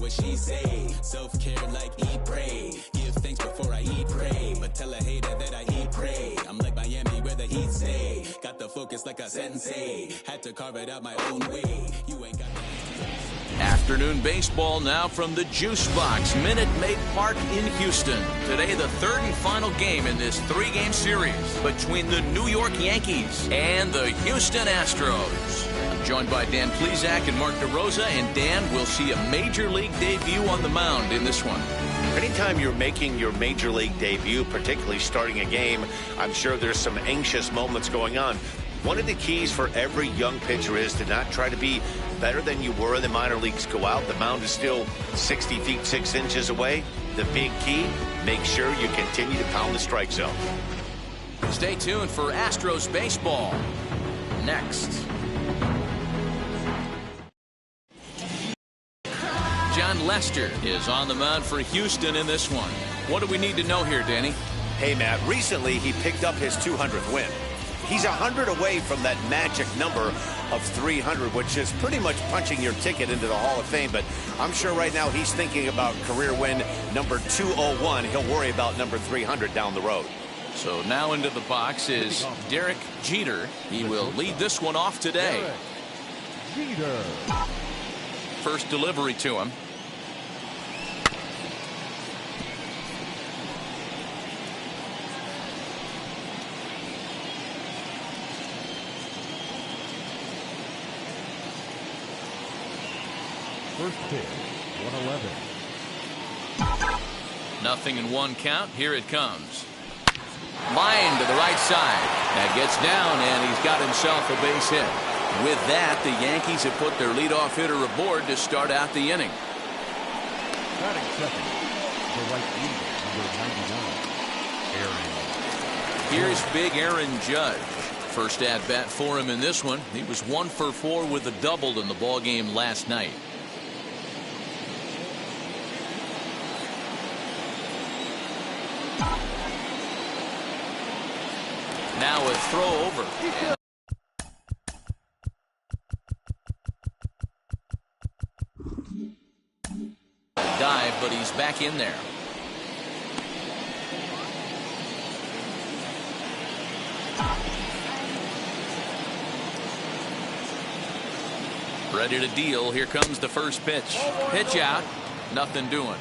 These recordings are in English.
what she say. Self-care like eat, pray. Give thanks before I eat, pray. But tell a hater that I eat, pray. I'm like Miami where the heat stay. Got the focus like a sensei. Had to carve it out my own way. You ain't got Afternoon baseball now from the Juice Box, Minute Maid Park in Houston. Today, the third and final game in this three-game series between the New York Yankees and the Houston Astros. I'm joined by Dan Plesac and Mark DeRosa, and Dan will see a Major League debut on the mound in this one. Anytime you're making your Major League debut, particularly starting a game, I'm sure there's some anxious moments going on. One of the keys for every young pitcher is to not try to be better than you were in the minor leagues. Go out. The mound is still 60 feet 6 inches away. The big key, make sure you continue to pound the strike zone. Stay tuned for Astros baseball next. John Lester is on the mound for Houston in this one. What do we need to know here, Danny? Hey, Matt, recently he picked up his 200th win. He's 100 away from that magic number of 300, which is pretty much punching your ticket into the Hall of Fame. But I'm sure right now he's thinking about career win number 201. He'll worry about number 300 down the road. So now into the box is Derek Jeter. He will lead this one off today. Jeter. First delivery to him. First pitch, 111. Nothing in one count. Here it comes. Line to the right side. That gets down, and he's got himself a base hit. With that, the Yankees have put their leadoff hitter aboard to start out the inning. Batting second, the right fielder, number 99, Aaron. Here's big Aaron Judge. First at bat for him in this one. He was 1 for 4 with a double in the ball game last night. Now a throw over. Dive, but he's back in there. Ready to deal. Here comes the first pitch. Pitch out. Nothing doing.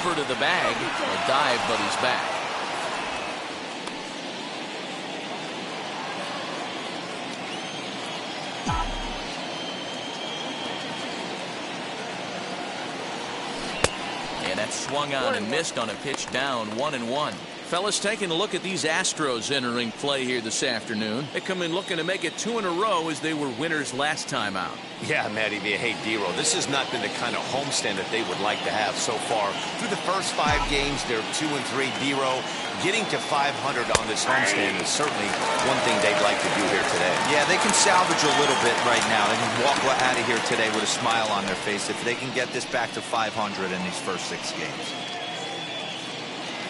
Over to the bag. A dive, but he's back. And that swung on and missed on a pitch down, 1-1. Fellas, taking a look at these Astros entering play here this afternoon. They come in looking to make it 2 in a row as they were winners last time out. Yeah, Matty, hey, D-Row, this has not been the kind of homestand that they would like to have so far. Through the first 5 games, they're 2-3. D-Row, getting to 500 on this homestand is certainly one thing they'd like to do here today. Yeah, they can salvage a little bit right now. They can walk out of here today with a smile on their face if they can get this back to 500 in these first 6 games.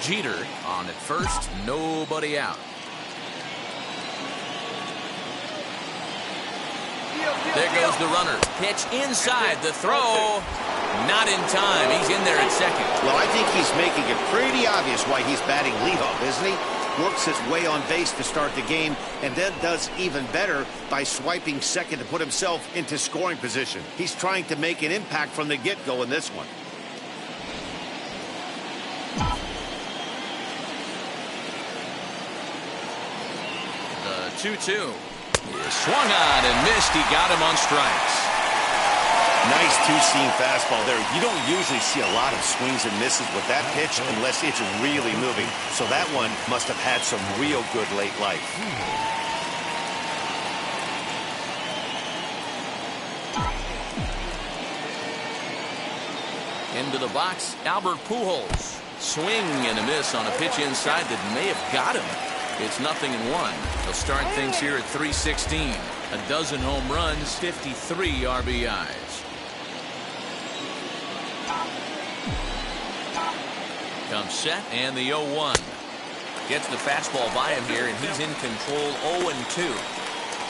Jeter on at first, nobody out. There goes the runner. Pitch inside. The throw. Not in time. He's in there at second. Well, I think he's making it pretty obvious why he's batting leadoff, isn't he? Works his way on base to start the game, and then does even better by swiping second to put himself into scoring position. He's trying to make an impact from the get-go in this one. The 2-2. Swung on and missed. He got him on strikes. Nice two-seam fastball there. You don't usually see a lot of swings and misses with that pitch unless it's really moving. So that one must have had some real good late life. Into the box, Albert Pujols. Swing and a miss on a pitch inside that may have got him. It's 0-1. They'll start things here at 316. A dozen home runs, 53 RBIs. Comes set and the 0-1. Gets the fastball by him here, and he's in control 0-2.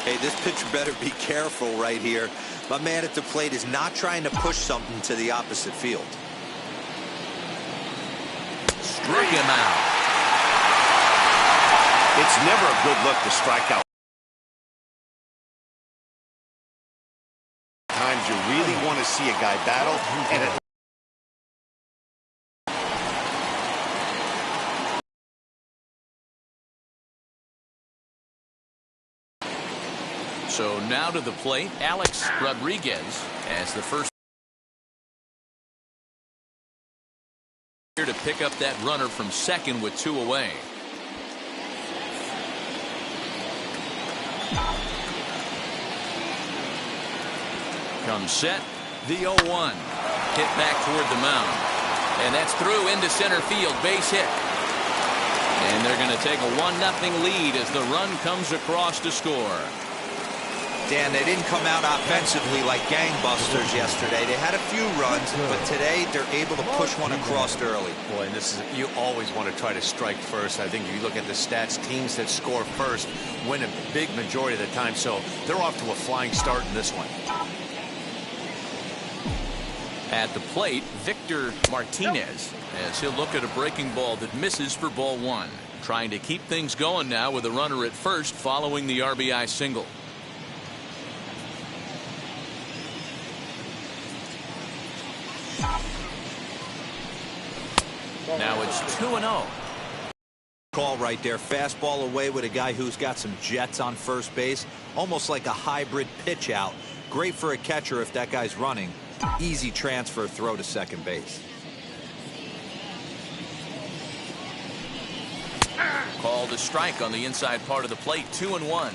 Hey, this pitcher better be careful right here. My man at the plate is not trying to push something to the opposite field. Struck him out. It's never a good look to strike out. Times you really want to see a guy battle, and it So now to the plate, Alex Rodriguez as the first here to pick up that runner from second with 2 away. Comes set, the 0-1. Hit back toward the mound. And that's through into center field, base hit. And they're going to take a 1-0 lead as the run comes across to score. Dan, they didn't come out offensively like gangbusters yesterday. They had a few runs, but today they're able to push one across early. boy, and this is, you always want to try to strike first. I think if you look at the stats, teams that score first win a big majority of the time, so they're off to a flying start in this one. At the plate, Victor Martinez, as he'll look at a breaking ball that misses for ball 1. Trying to keep things going now with a runner at first following the RBI single. Now it's 2-0. Call right there. Fastball away with a guy who's got some jets on first base. Almost like a hybrid pitch out. Great for a catcher if that guy's running. Easy transfer throw to second base. Called a strike on the inside part of the plate. 2-1.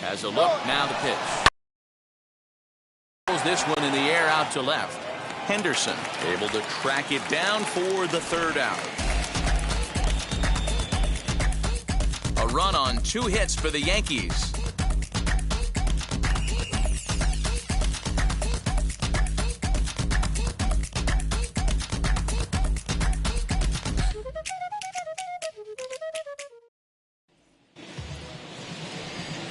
Has a look, now the pitch. This one in the air out to left. Henderson able to track it down for the 3rd out. A run on 2 hits for the Yankees.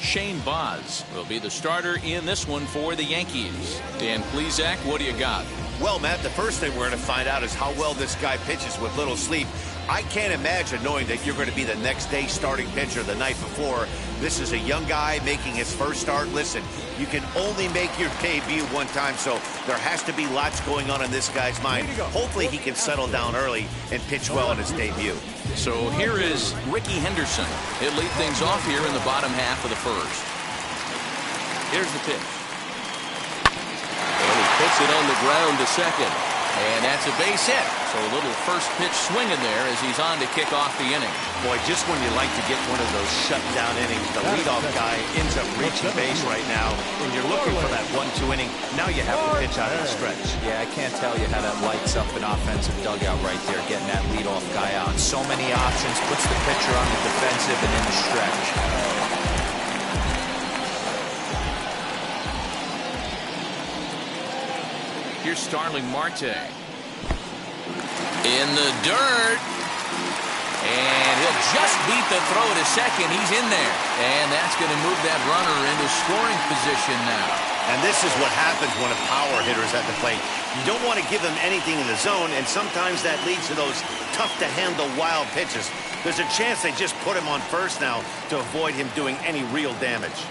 Shane Baz will be the starter in this one for the Yankees. Dan Plesac, what do you got? Well, Matt, the first thing we're going to find out is how well this guy pitches with little sleep. I can't imagine knowing that you're going to be the next day starting pitcher the night before. This is a young guy making his first start. Listen, you can only make your debut one time, so there has to be lots going on in this guy's mind. Hopefully he can settle down early and pitch well in his debut. So here is Ricky Henderson. He'll lead things off here in the bottom half of the 1st. Here's the pitch. And he puts it on the ground to second. And that's a base hit. So a little first pitch swinging there as he's on to kick off the inning. Boy, just when you like to get one of those shutdown innings, the leadoff guy ends up reaching base right now, and you're looking for that 1-2 inning. Now you have to pitch out of the stretch. Yeah, I can't tell you how that lights up an offensive dugout right there, getting that leadoff guy out. So many options, puts the pitcher on the defensive and in the stretch. Here's Starling Marte. In the dirt. And he'll just beat the throw to second. He's in there. And that's going to move that runner into scoring position now. And this is what happens when a power hitter is at the plate. You don't want to give them anything in the zone, and sometimes that leads to those tough-to-handle wild pitches. There's a chance they just put him on first now to avoid him doing any real damage.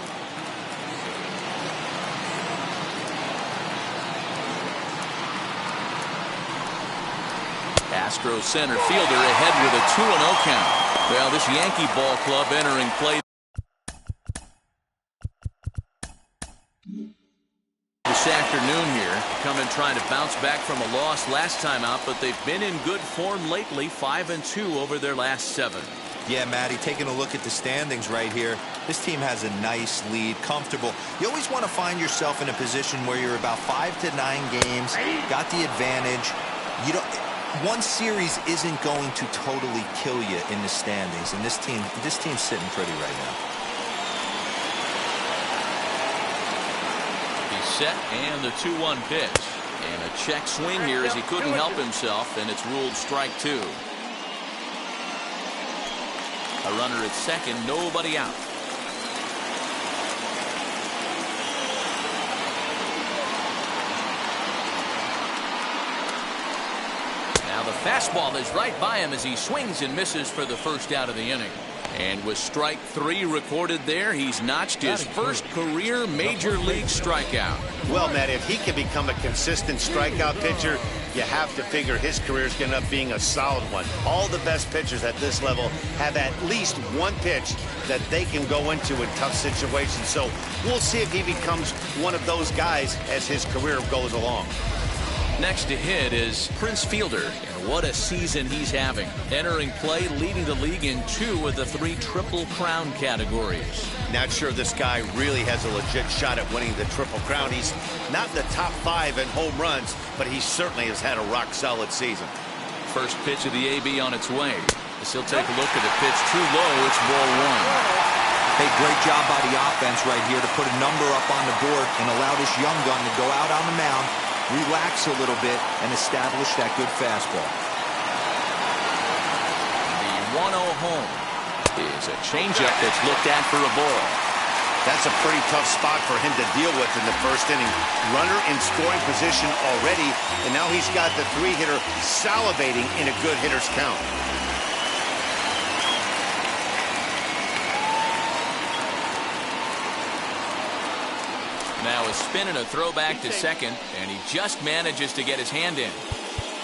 Astros center fielder ahead with a 2-0 count. Well, this Yankee ball club entering play this afternoon here, coming trying to bounce back from a loss last time out, but they've been in good form lately, 5-2 over their last 7. Yeah, Matty, taking a look at the standings right here, this team has a nice lead, comfortable. You always want to find yourself in a position where you're about 5 to 9 games, got the advantage. one series isn't going to totally kill you in the standings, and this team's sitting pretty right now. He's set, and the 2-1 pitch. And a check swing here as he couldn't help himself, and it's ruled strike 2. A runner at second, nobody out. Now the fastball is right by him as he swings and misses for the first out of the inning. And with strike 3 recorded there, he's notched his first career major league strikeout. Well, Matt, if he can become a consistent strikeout pitcher, you have to figure his career is going to end up being a solid one. All the best pitchers at this level have at least one pitch that they can go into in tough situations. So we'll see if he becomes one of those guys as his career goes along. Next to hit is Prince Fielder, and what a season he's having. Entering play, leading the league in 2 of the 3 Triple Crown categories. Not sure this guy really has a legit shot at winning the Triple Crown. He's not in the top 5 in home runs, but he certainly has had a rock-solid season. First pitch of the AB on its way. As he'll take a look at the pitch too low, it's ball 1. Hey, great job by the offense right here to put a number up on the board and allow this young gun to go out on the mound, relax a little bit, and establish that good fastball. The 1-0 home is a changeup that's looked at for a ball. That's a pretty tough spot for him to deal with in the first inning. Runner in scoring position already, and now he's got the 3-hitter salivating in a good hitter's count. Now a spin and a throw back to second, and he just manages to get his hand in.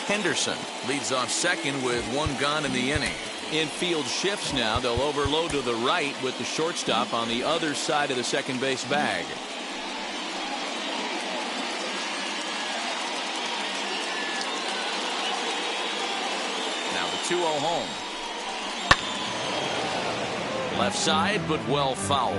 Henderson leads off second with 1 gone in the inning. Infield shifts now. They'll overload to the right with the shortstop on the other side of the second base bag. Now the 2-0 home. Left side, but well foul.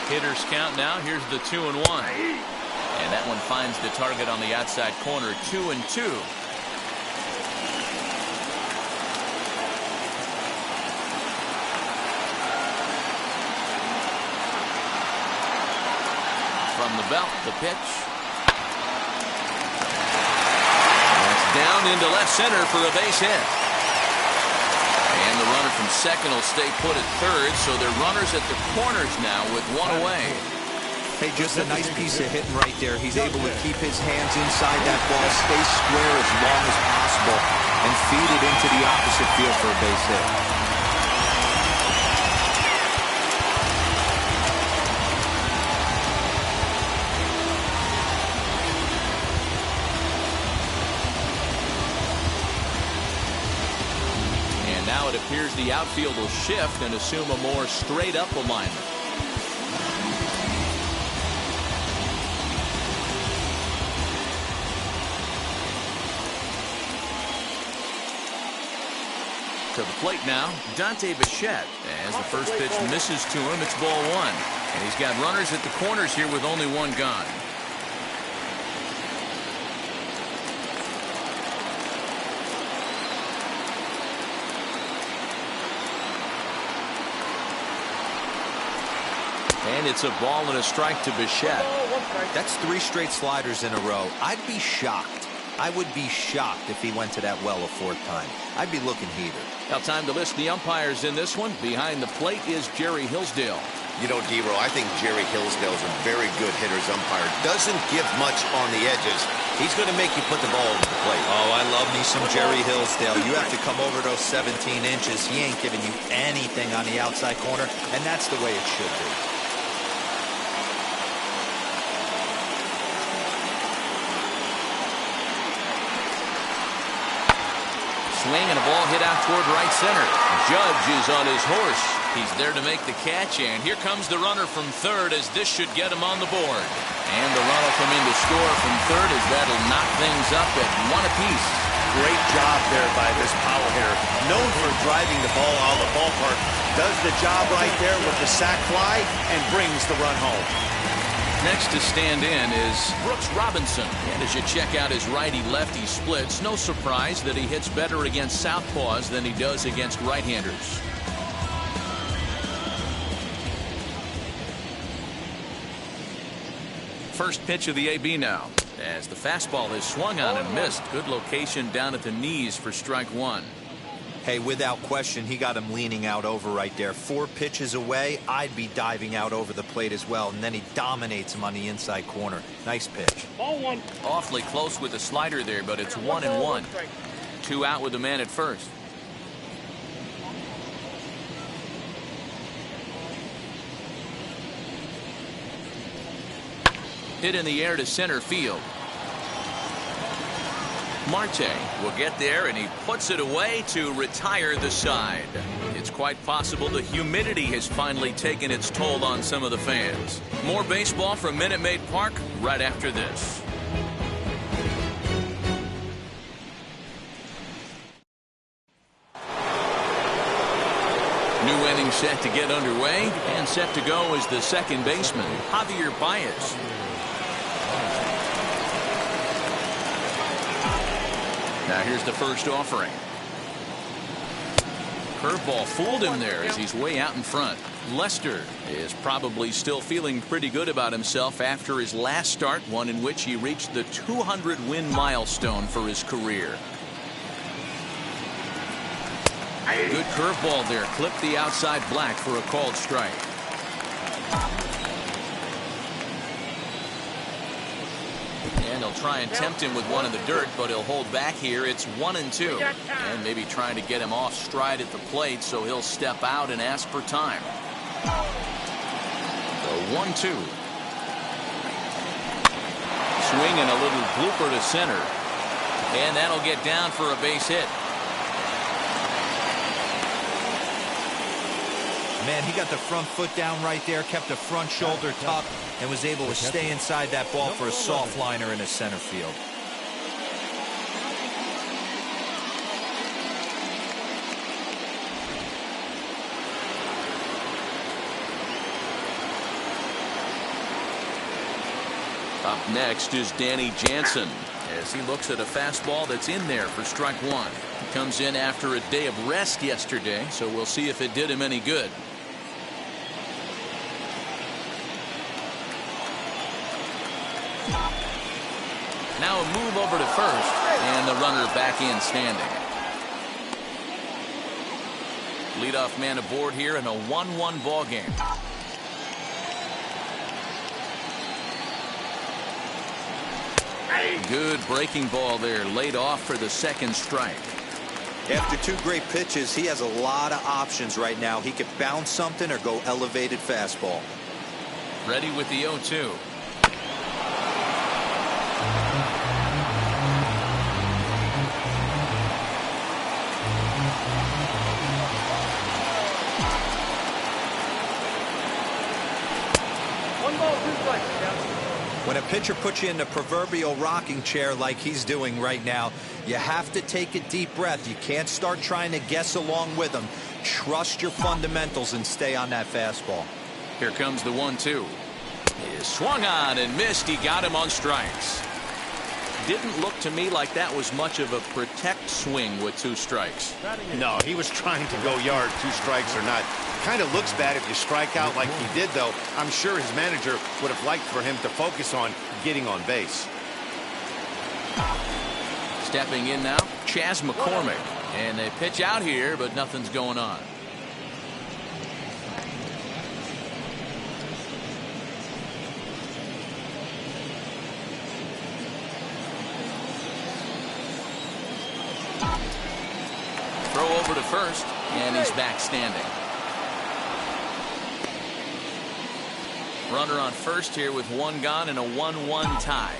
Hitters count now. Here's the 2-1. And that one finds the target on the outside corner. 2-2. From the belt, the pitch. That's down into left center for a base hit. And the runner from second will stay put at third, so they're runners at the corners now with 1 away. Hey, just a nice piece of hitting right there. He's able to keep his hands inside that ball, stay square as long as possible, and feed it into the opposite field for a base hit. Now it appears the outfield will shift and assume a more straight-up alignment. To the plate now, Dante Bichette. As the first pitch misses to him, it's ball 1. And he's got runners at the corners here with only 1 gone. And it's a ball and a strike to Bichette. That's 3 straight sliders in a row. I'd be shocked. I would be shocked if he went to that well a 4th time. I'd be looking heated. Now time to list the umpires in this one. Behind the plate is Jerry Hillsdale. You know, D-Row, I think Jerry Hillsdale's a very good hitter's umpire. Doesn't give much on the edges. He's going to make you put the ball over the plate. Oh, I love me some Jerry Hillsdale. You have to come over those 17 inches. He ain't giving you anything on the outside corner, and that's the way it should be. Swing and a ball hit out toward right center. Judge is on his horse. He's there to make the catch, and here comes the runner from third as this should get him on the board. And the run will come in to score from third as that'll knock things up at 1 apiece. Great job there by this power hitter. Known for driving the ball out of the ballpark. Does the job right there with the sac fly and brings the run home. Next to stand in is Brooks Robinson. And as you check out his righty-lefty splits, no surprise that he hits better against southpaws than he does against right-handers. First pitch of the AB now, as the fastball is swung on and missed. Good location down at the knees for strike one. Hey, without question, he got him leaning out over right there. 4 pitches away, I'd be diving out over the plate as well, and then he dominates him on the inside corner. Nice pitch. Ball one. Awfully close with the slider there, but it's 1-1. 2 out with the man at first. Hit in the air to center field. Marte will get there, and he puts it away to retire the side. It's quite possible the humidity has finally taken its toll on some of the fans. More baseball from Minute Maid Park right after this. New inning set to get underway, and set to go is the second baseman, Javier Baez. Now here's the first offering. Curveball fooled him there as he's way out in front. Lester is probably still feeling pretty good about himself after his last start, one in which he reached the 200-win milestone for his career. Good curveball there. Clipped the outside black for a called strike. And he'll try and tempt him with one in the dirt, but he'll hold back here. It's 1-2. And maybe trying to get him off stride at the plate, so he'll step out and ask for time. The 1-2. Swinging a little blooper to center. And that'll get down for a base hit. Man, he got the front foot down right there, kept the front shoulder tucked, and was able to stay inside that ball for a soft liner in the center field. Up next is Danny Jansen as he looks at a fastball that's in there for strike one. He comes in after a day of rest yesterday, so we'll see if it did him any good. Now a move over to first, and the runner back in standing. Leadoff man aboard here in a 1-1 ball game. Good breaking ball there, laid off for the second strike. After 2 great pitches, he has a lot of options right now. He could bounce something or go elevated fastball. Ready with the 0-2. When a pitcher puts you in the proverbial rocking chair like he's doing right now, you have to take a deep breath. You can't start trying to guess along with him. Trust your fundamentals and stay on that fastball. Here comes the 1-2. He is swung on and missed. He got him on strikes. Didn't look to me like that was much of a protect swing with 2 strikes. No, he was trying to go yard, 2 strikes or not. Kind of looks bad if you strike out like he did, though. I'm sure his manager would have liked for him to focus on getting on base. Stepping in now, Chas McCormick. And they pitch out here, but nothing's going on. Throw over to first, and he's back standing. Runner on first here with 1 gone and a 1-1 tie.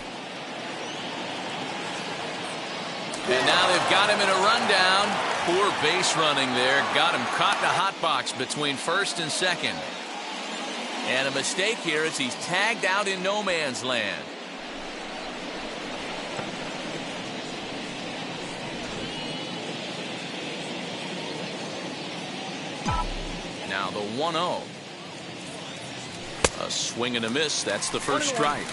And now they've got him in a rundown. Poor base running there. Got him caught in a hot box between first and second. And a mistake here as he's tagged out in no man's land. Now the 1-0. A swing and a miss. That's the first strike.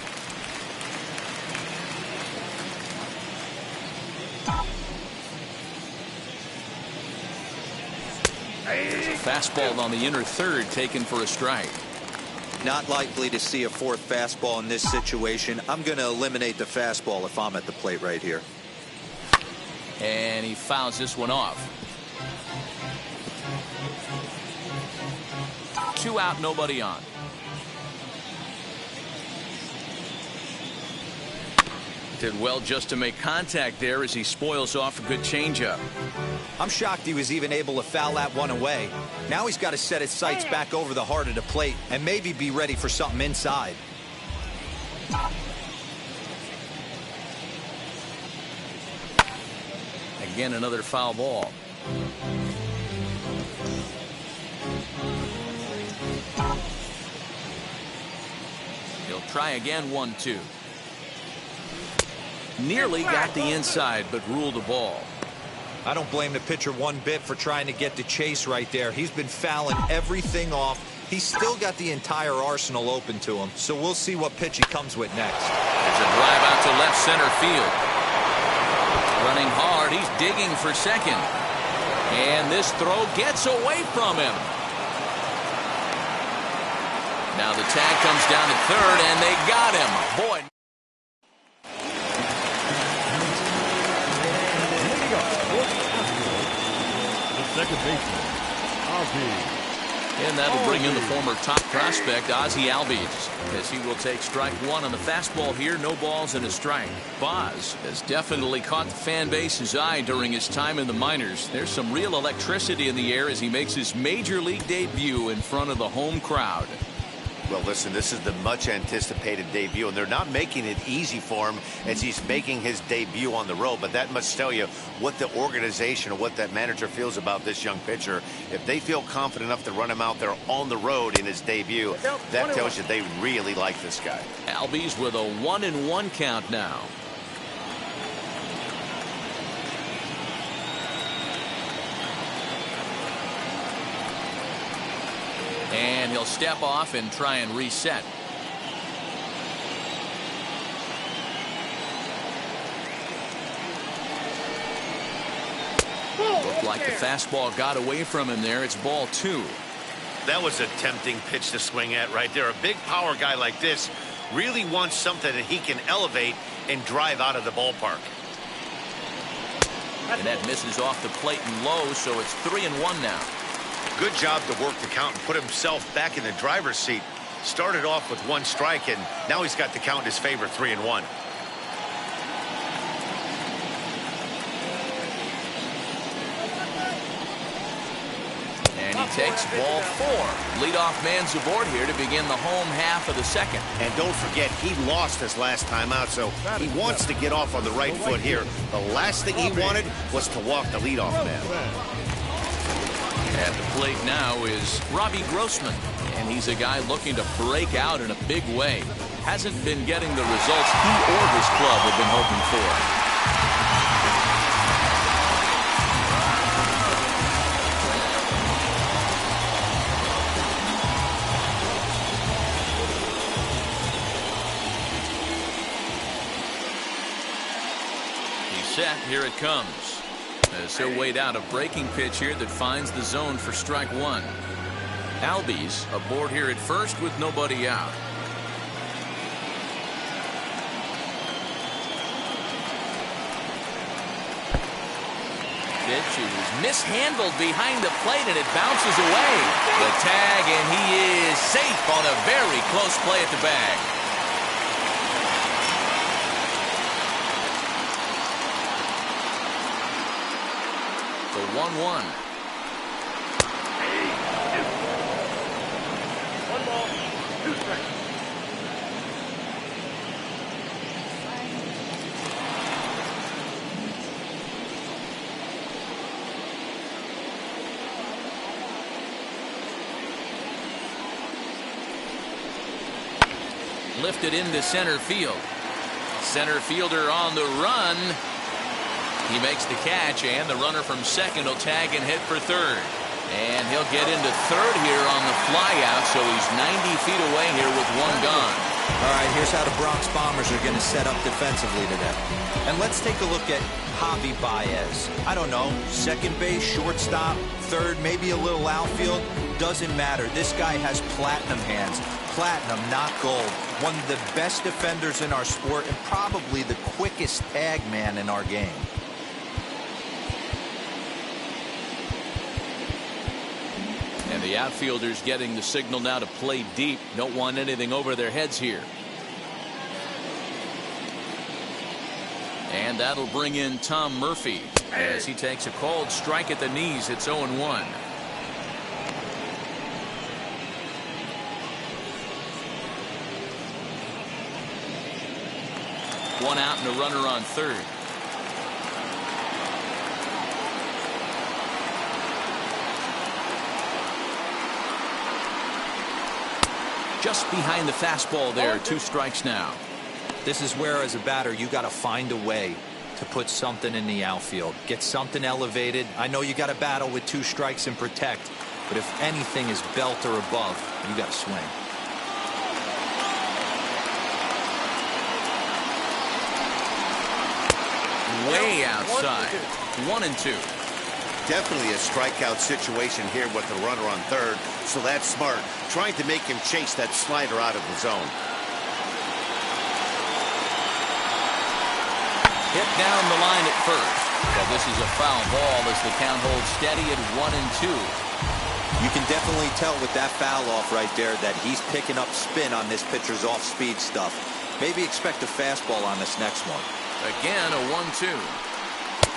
There's a fastball on the inner third taken for a strike. Not likely to see a fourth fastball in this situation. I'm going to eliminate the fastball if I'm at the plate right here. And he fouls this one off. 2 out, nobody on. Did well just to make contact there as he spoils off a good changeup. I'm shocked he was even able to foul that one away. Now he's got to set his sights back over the heart of the plate and maybe be ready for something inside. Again, another foul ball. He'll try again, 1-2. Nearly got the inside, but ruled the ball. I don't blame the pitcher one bit for trying to get the chase right there. He's been fouling everything off. He's still got the entire arsenal open to him, so we'll see what pitch he comes with next. There's a drive out to left center field. Running hard, he's digging for second. And this throw gets away from him. Now the tag comes down to third, and they got him. Boy. Second baseman, Ozzie. And that'll bring in the former top prospect, Ozzie Albies, as he will take strike one on the fastball here. No balls and a strike. Boz has definitely caught the fan base's eye during his time in the minors. There's some real electricity in the air as he makes his major league debut in front of the home crowd. Well, listen, this is the much anticipated debut, and they're not making it easy for him as he's making his debut on the road. But that must tell you what the organization or what that manager feels about this young pitcher. If they feel confident enough to run him out there on the road in his debut, that tells you they really like this guy. Albies with a 1-1 count now. And he'll step off and try and reset. Looked like the fastball got away from him there. It's ball 2. That was a tempting pitch to swing at right there. A big power guy like this really wants something that he can elevate and drive out of the ballpark. And that misses off the plate and low, so it's 3-1 now. Good job to work the count and put himself back in the driver's seat. Started off with 1 strike, and now he's got the count in his favor, 3-1. And he takes ball 4. Leadoff man's aboard here to begin the home half of the second. And don't forget, he lost his last time out, so he wants to get off on the right foot here. The last thing he wanted was to walk the leadoff man. At the plate now is Robbie Grossman, and he's a guy looking to break out in a big way. Hasn't been getting the results he or his club have been hoping for. He's set. Here it comes. As he'll wait out a breaking pitch here that finds the zone for strike 1. Albies aboard here at first with nobody out. Pitch is mishandled behind the plate and it bounces away. The tag, and he is safe on a very close play at the bag. The 1-1. 1 ball, 2 strikes. Lifted into center field. Center fielder on the run. He makes the catch, and the runner from second will tag and hit for third. And he'll get into third here on the flyout, so he's 90 feet away here with one gone. All right, here's how the Bronx Bombers are going to set up defensively today. And let's take a look at Javi Baez. I don't know, second base, shortstop, third, maybe a little outfield. Doesn't matter. This guy has platinum hands. Platinum, not gold. One of the best defenders in our sport and probably the quickest tag man in our game. And the outfielders getting the signal now to play deep. Don't want anything over their heads here. And that'll bring in Tom Murphy as he takes a called strike at the knees. It's 0-1. One out and a runner on third. Just behind the fastball there. 2 strikes now. This is where, as a batter, you got to find a way to put something in the outfield. Get something elevated. I know you got to battle with 2 strikes and protect, but if anything is belt or above, you got to swing. Way outside. 1-2. Definitely a strikeout situation here with the runner on third, so that's smart. Trying to make him chase that slider out of the zone. Hit down the line at first. But this is a foul ball as the count holds steady at 1-2. You can definitely tell with that foul off right there that he's picking up spin on this pitcher's off-speed stuff. Maybe expect a fastball on this next one. Again, a 1-2.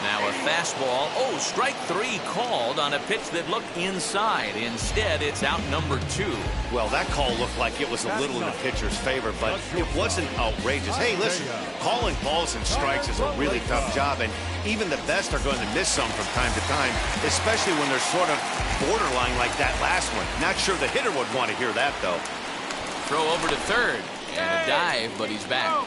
Now a fastball. Oh, strike 3 called on a pitch that looked inside. Instead, it's out number 2. Well, that call looked like it was a little in the pitcher's favor, but it wasn't outrageous. Hey, listen, calling balls and strikes is a really tough job, and even the best are going to miss some from time to time, especially when they're sort of borderline like that last one. Not sure the hitter would want to hear that, though. Throw over to third. And a dive, but he's back.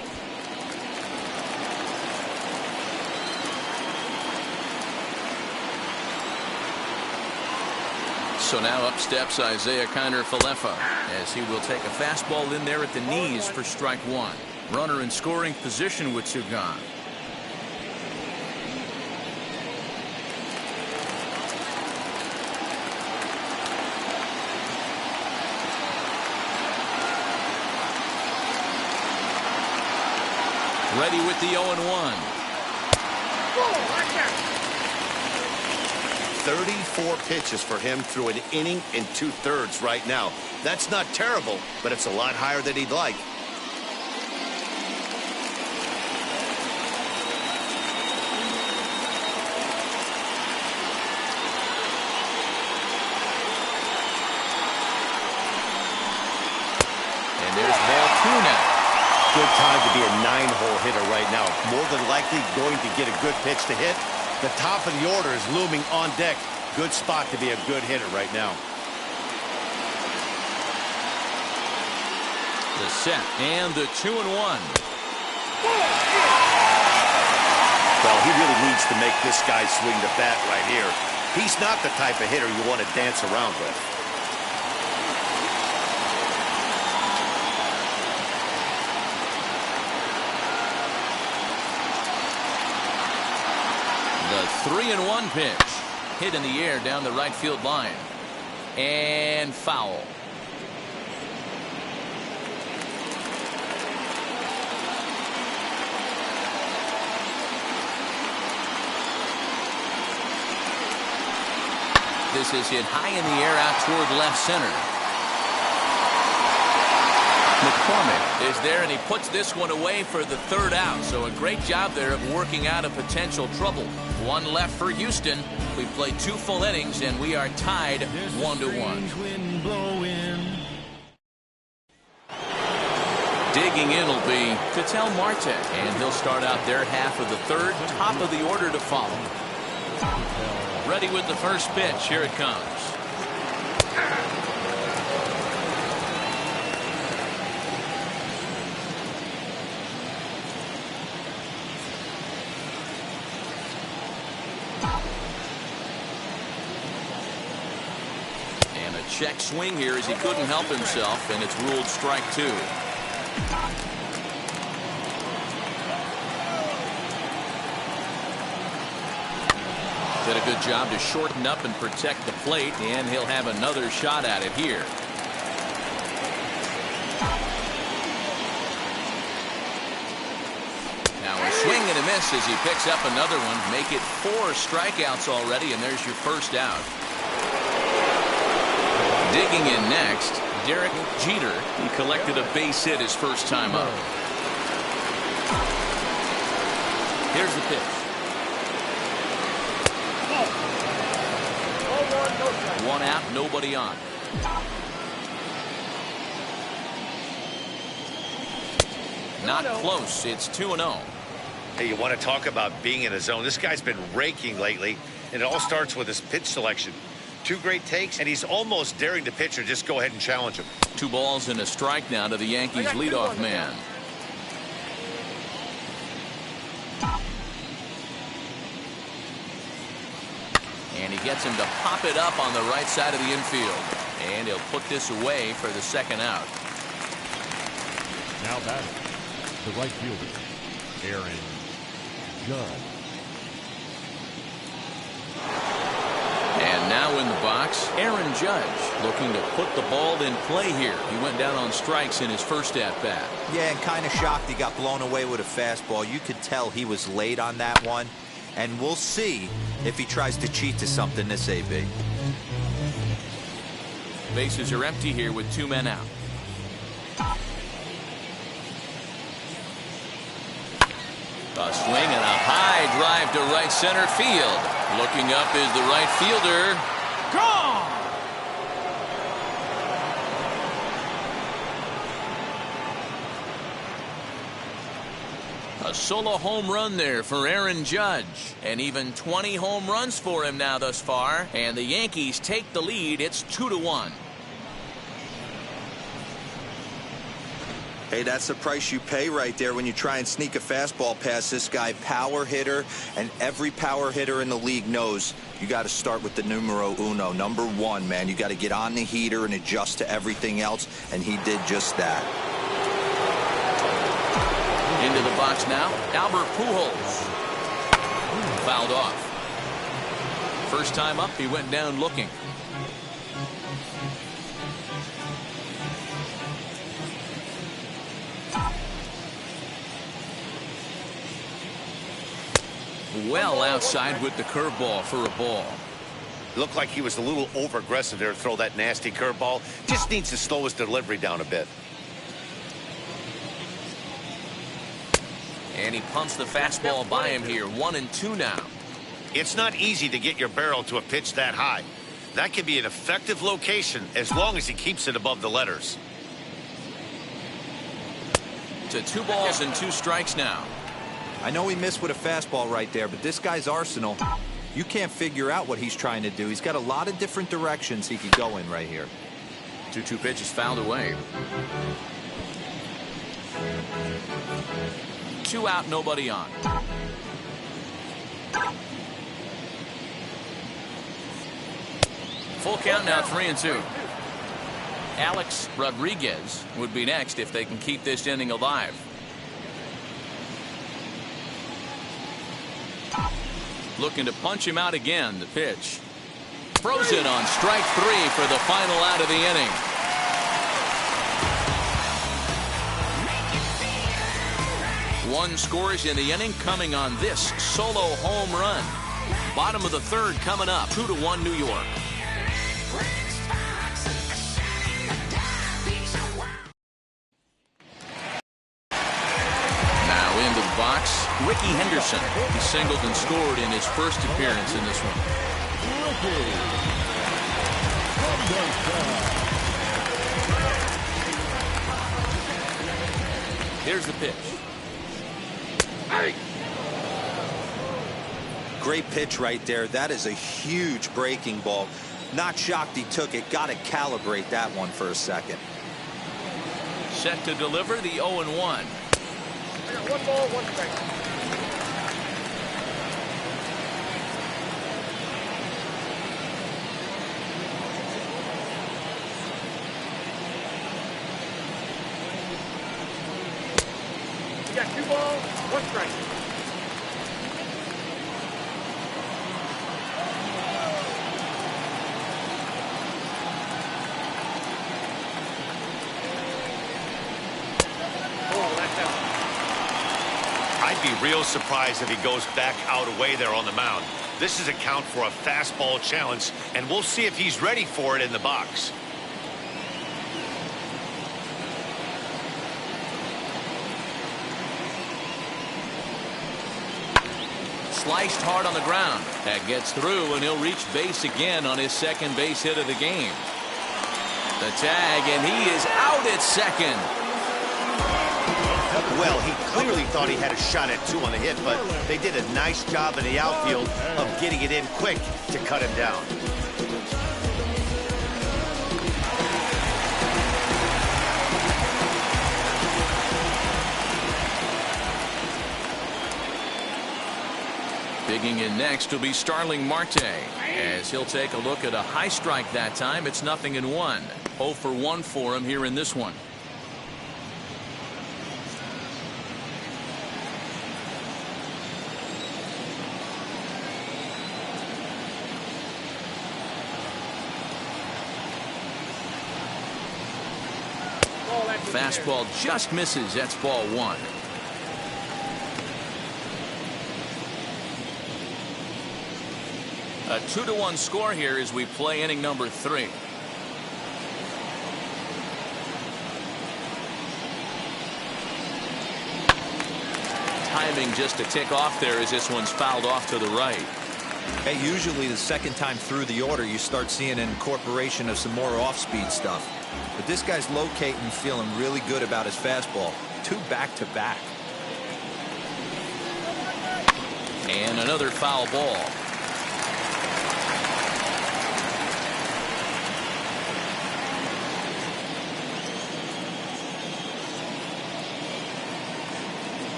So now up steps Isaiah Kiner-Falefa as he will take a fastball in there at the knees for strike 1. Runner in scoring position with 2 gone. Ready with the 0-1. 34 pitches for him through an inning and 2/3 right now. That's not terrible, but it's a lot higher than he'd like. And there's ball 2 now. Good time to be a 9-hole hitter right now. More than likely going to get a good pitch to hit. The top of the order is looming on deck. Good spot to be a good hitter right now. The set and the 2-1. Well, he really needs to make this guy swing the bat right here. He's not the type of hitter you want to dance around with. The 3-1 pitch. Hit in the air down the right field line. And foul. This is hit high in the air out toward left center. McCormick is there, and he puts this one away for the 3rd out. So a great job there of working out a potential trouble. 1 left for Houston. We've played 2 full innings, and we are tied 1-1. Digging in will be Ketel Marte, and he'll start out their half of the 3rd, top of the order to follow. Ready with the first pitch. Here it comes. Check swing here as he couldn't help himself, and it's ruled strike 2. Did a good job to shorten up and protect the plate, and he'll have another shot at it here. Now a swing and a miss as he picks up another one. Make it 4 strikeouts already, and there's your first out. Digging in next, Derek Jeter. He collected a base hit his first time up. Here's the pitch. 1 out, nobody on. Not close. It's 2-0. Hey, you want to talk about being in a zone? This guy's been raking lately, and it all starts with his pitch selection. 2 great takes, and he's almost daring the pitcher just go ahead and challenge him. 2 balls and a strike now to the Yankees leadoff man. And he gets him to pop it up on the right side of the infield. And he'll put this away for the second out. Now batting, the right fielder, Aaron Judge. And now in the box, Aaron Judge looking to put the ball in play here. He went down on strikes in his first at-bat. Yeah, and kind of shocked he got blown away with a fastball. You could tell he was late on that one. And we'll see if he tries to cheat to something this AB. Bases are empty here with 2 men out. A swing and a high drive to right center field. Looking up is the right fielder. Gone! A solo home run there for Aaron Judge. And even 20 home runs for him now thus far. And the Yankees take the lead. It's 2-1. Hey, that's the price you pay right there when you try and sneak a fastball past this guy. Power hitter, and every power hitter in the league knows you got to start with the numero uno, number 1, man. You got to get on the heater and adjust to everything else, and he did just that. Into the box now, Albert Pujols. Fouled off. First time up, he went down looking. Well outside with the curveball for a ball. Looked like he was a little over-aggressive there to throw that nasty curveball. Just needs to slow his delivery down a bit. And he pumps the fastball by him here. 1-2 now. It's not easy to get your barrel to a pitch that high. That can be an effective location as long as he keeps it above the letters. To 2 balls and 2 strikes now. I know he missed with a fastball right there, but this guy's arsenal, you can't figure out what he's trying to do. He's got a lot of different directions he could go in right here. 2-2 pitch is fouled away. 2 out, nobody on. Full count now, 3-2. Alex Rodriguez would be next if they can keep this inning alive. Looking to punch him out again. The pitch. Throws it on strike 3 for the final out of the inning. One scores in the inning coming on this solo home run. Bottom of the 3rd coming up. 2-1 New York. Box, Ricky Henderson. He singled and scored in his first appearance in this one. Here's the pitch. Great pitch right there. That is a huge breaking ball. Not shocked he took it. Got to calibrate that one for a second. Set to deliver the 0-1. 1 ball, 1 strike. 2 balls, 1 strike. I'd be real surprised if he goes back out away there on the mound. This is a count for a fastball challenge, and we'll see if he's ready for it in the box. Sliced hard on the ground. That gets through, and he'll reach base again on his second base hit of the game. The tag, and he is out at second. Well, he clearly thought he had a shot at 2 on the hit, but they did a nice job in the outfield of getting it in quick to cut him down. Digging in next will be Starling Marte, as he'll take a look at a high strike that time. It's 0-1. 0 for 1 for him here in this one. Fastball just misses. That's ball 1. A 2-1 score here as we play inning number 3. Timing just a tick off there as this one's fouled off to the right. Hey, usually the second time through the order you start seeing an incorporation of some more off-speed stuff. But this guy's locating, feeling really good about his fastball. 2 back-to-back. And another foul ball.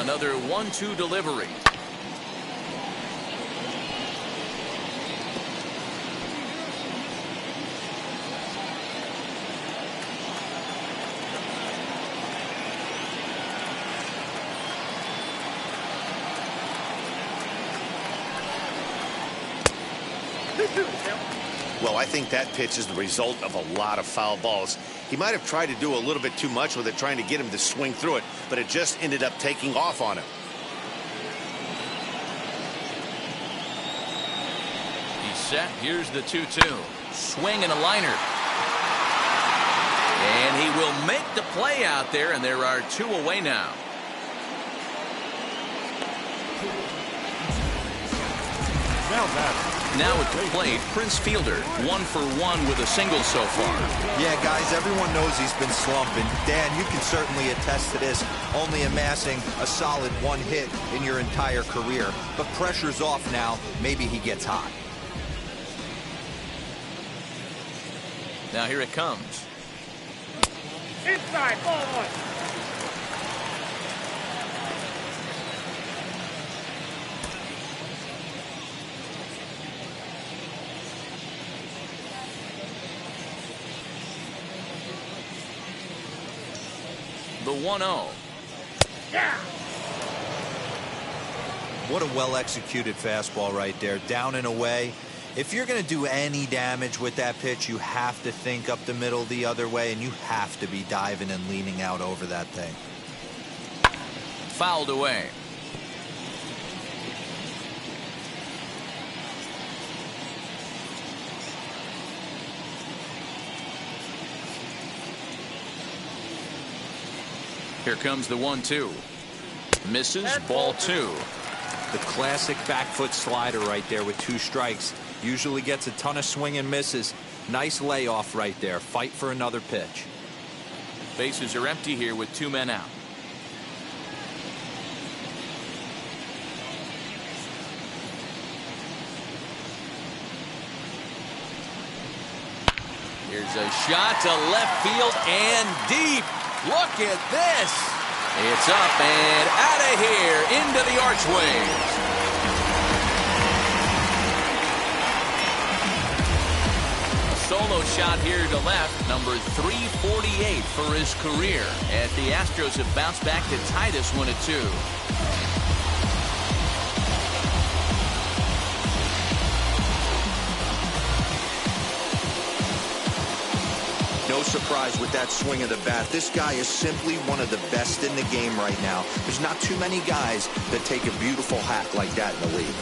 Another 1-2 delivery. Well, I think that pitch is the result of a lot of foul balls. He might have tried to do a little bit too much with it, trying to get him to swing through it, but it just ended up taking off on him. He's set. Here's the 2-2. Swing and a liner. And he will make the play out there, and there are 2 away now. Now at the plate, Prince Fielder, 1 for 1 with a single so far. Yeah, guys, everyone knows he's been slumping. Dan, you can certainly attest to this, only amassing a solid 1 hit in your entire career. But pressure's off now. Maybe he gets hot. Now here it comes. Inside, ball 1. The 1-0. Yeah. What a well-executed fastball right there, down and away. If you're going to do any damage with that pitch, you have to think up the middle the other way, and you have to be diving and leaning out over that thing. Fouled away. Here comes the 1-2. Misses, ball 2. The classic back foot slider right there with 2 strikes. Usually gets a ton of swing and misses. Nice layoff right there. Fight for another pitch. Bases are empty here with 2 men out. Here's a shot to left field and deep. Look at this. It's up and out of here into the archways. solo shot here to left, number 348 for his career. And the Astros have bounced back to tie this one at 2. No surprise with that swing of the bat. This guy is simply one of the best in the game right now. There's not too many guys that take a beautiful hack like that in the league.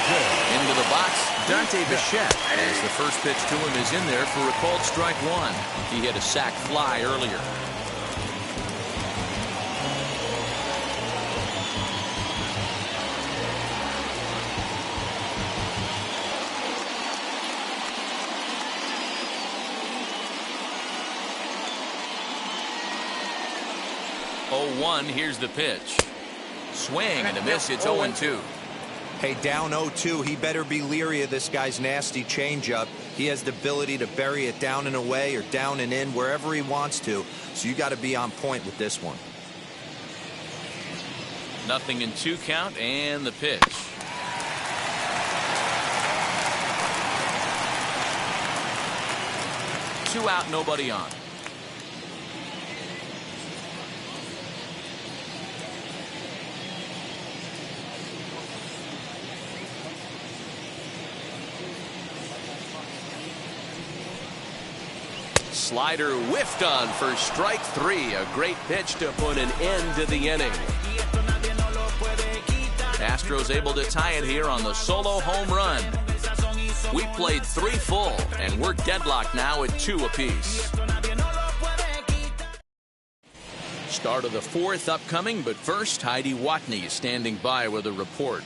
Into the box, Dante Bichette, as the first pitch to him is in there for a called strike 1. He had a sac fly earlier. Here's the pitch. Swing and a miss. It's 0-2. Hey, down 0-2. He better be leery of this guy's nasty changeup. He has the ability to bury it down and away or down and in wherever he wants to. So you got to be on point with this one. 0-2 count and the pitch. Two out, nobody on. Slider whiffed on for strike 3. A great pitch to put an end to the inning. Astros able to tie it here on the solo home run. We played 3 full, and we're deadlocked now at 2 apiece. Start of the 4th upcoming, but first, Heidi Watney standing by with a report.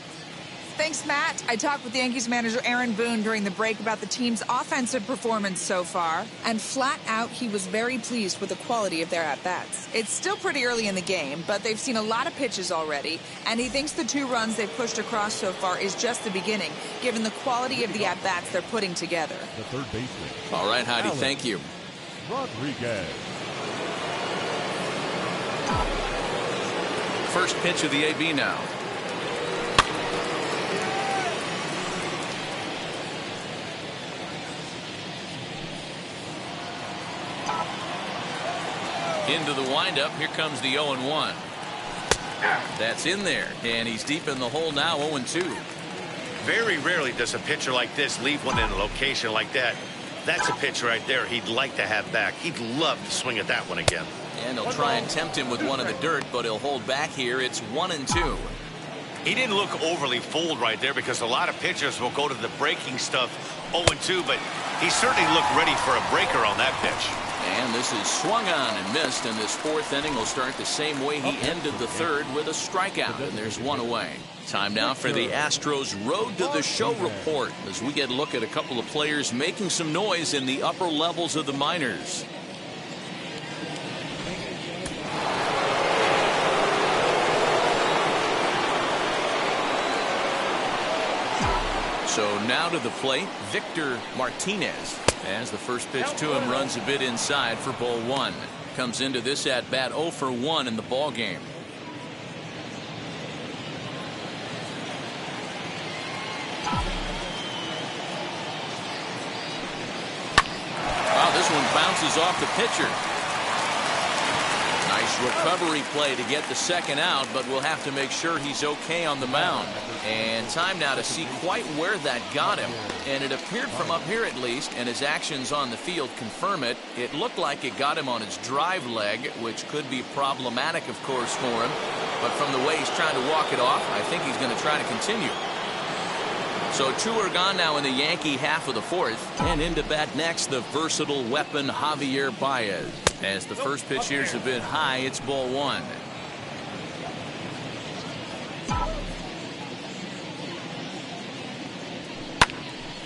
Thanks, Matt. I talked with Yankees manager Aaron Boone during the break about the team's offensive performance so far, and flat out, he was very pleased with the quality of their at-bats. It's still pretty early in the game, but they've seen a lot of pitches already, and he thinks the 2 runs they've pushed across so far is just the beginning, given the quality of the at-bats they're putting together. The third baseman. All right, Heidi, thank you. Rodriguez. First pitch of the AB now. Into the windup. Here comes the 0-1. That's in there, and he's deep in the hole now. 0-2. Very rarely does a pitcher like this leave one in a location like that. That's a pitch right there he'd like to have back. He'd love to swing at that one again. And they'll try and tempt him with one in the dirt, but he'll hold back here. It's 1-2. He didn't look overly fooled right there, because a lot of pitchers will go to the breaking stuff 0-2, but he certainly looked ready for a breaker on that pitch. And this is swung on and missed, and this 4th inning will start the same way he ended the 3rd, with a strikeout, and there's 1 away. Time now for the Astros Road to the Show report, as we get a look at a couple of players making some noise in the upper levels of the minors. So now to the plate, Victor Martinez, as the first pitch to him runs a bit inside for ball 1. Comes into this at bat 0 for 1 in the ball game. Wow, this one bounces off the pitcher. Nice recovery play to get the 2nd out, but we'll have to make sure he's okay on the mound. And time now to see quite where that got him. And it appeared from up here at least, and his actions on the field confirm it. It looked like it got him on his drive leg, which could be problematic, of course, for him. But from the way he's trying to walk it off, I think he's going to try to continue. So 2 are gone now in the Yankee half of the 4th. And into bat next, the versatile weapon Javier Baez. As the first pitch here's a bit high, it's ball 1.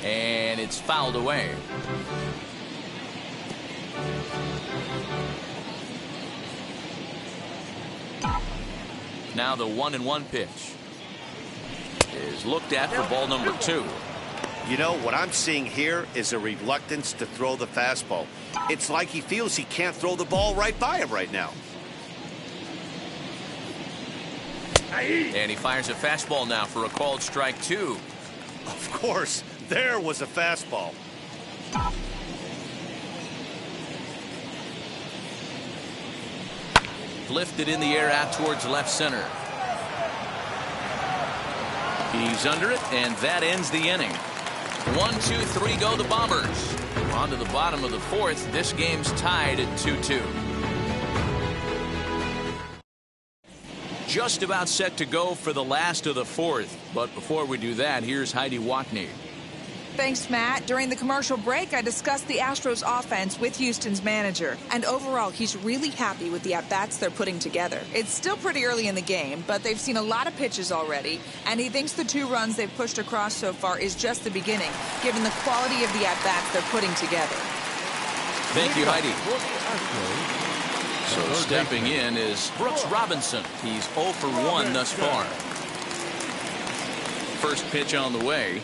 And it's fouled away. Now the 1-1 pitch is looked at for ball number 2. You know, what I'm seeing here is a reluctance to throw the fastball. It's like he feels he can't throw the ball right by him right now. And he fires a fastball now for a called strike 2. Of course, there was a fastball. Lifted in the air out towards left center. He's under it, and that ends the inning. 1, 2, 3 go the Bombers. On to the bottom of the 4th. This game's tied at 2-2. Just about set to go for the last of the 4th. But before we do that, here's Heidi Watney. Thanks, Matt. During the commercial break, I discussed the Astros offense with Houston's manager. And overall, he's really happy with the at-bats they're putting together. It's still pretty early in the game, but they've seen a lot of pitches already. And he thinks the 2 runs they've pushed across so far is just the beginning, given the quality of the at-bats they're putting together. Thank you, Heidi. So stepping in is Brooks Robinson. He's 0 for 1 thus far. First pitch on the way.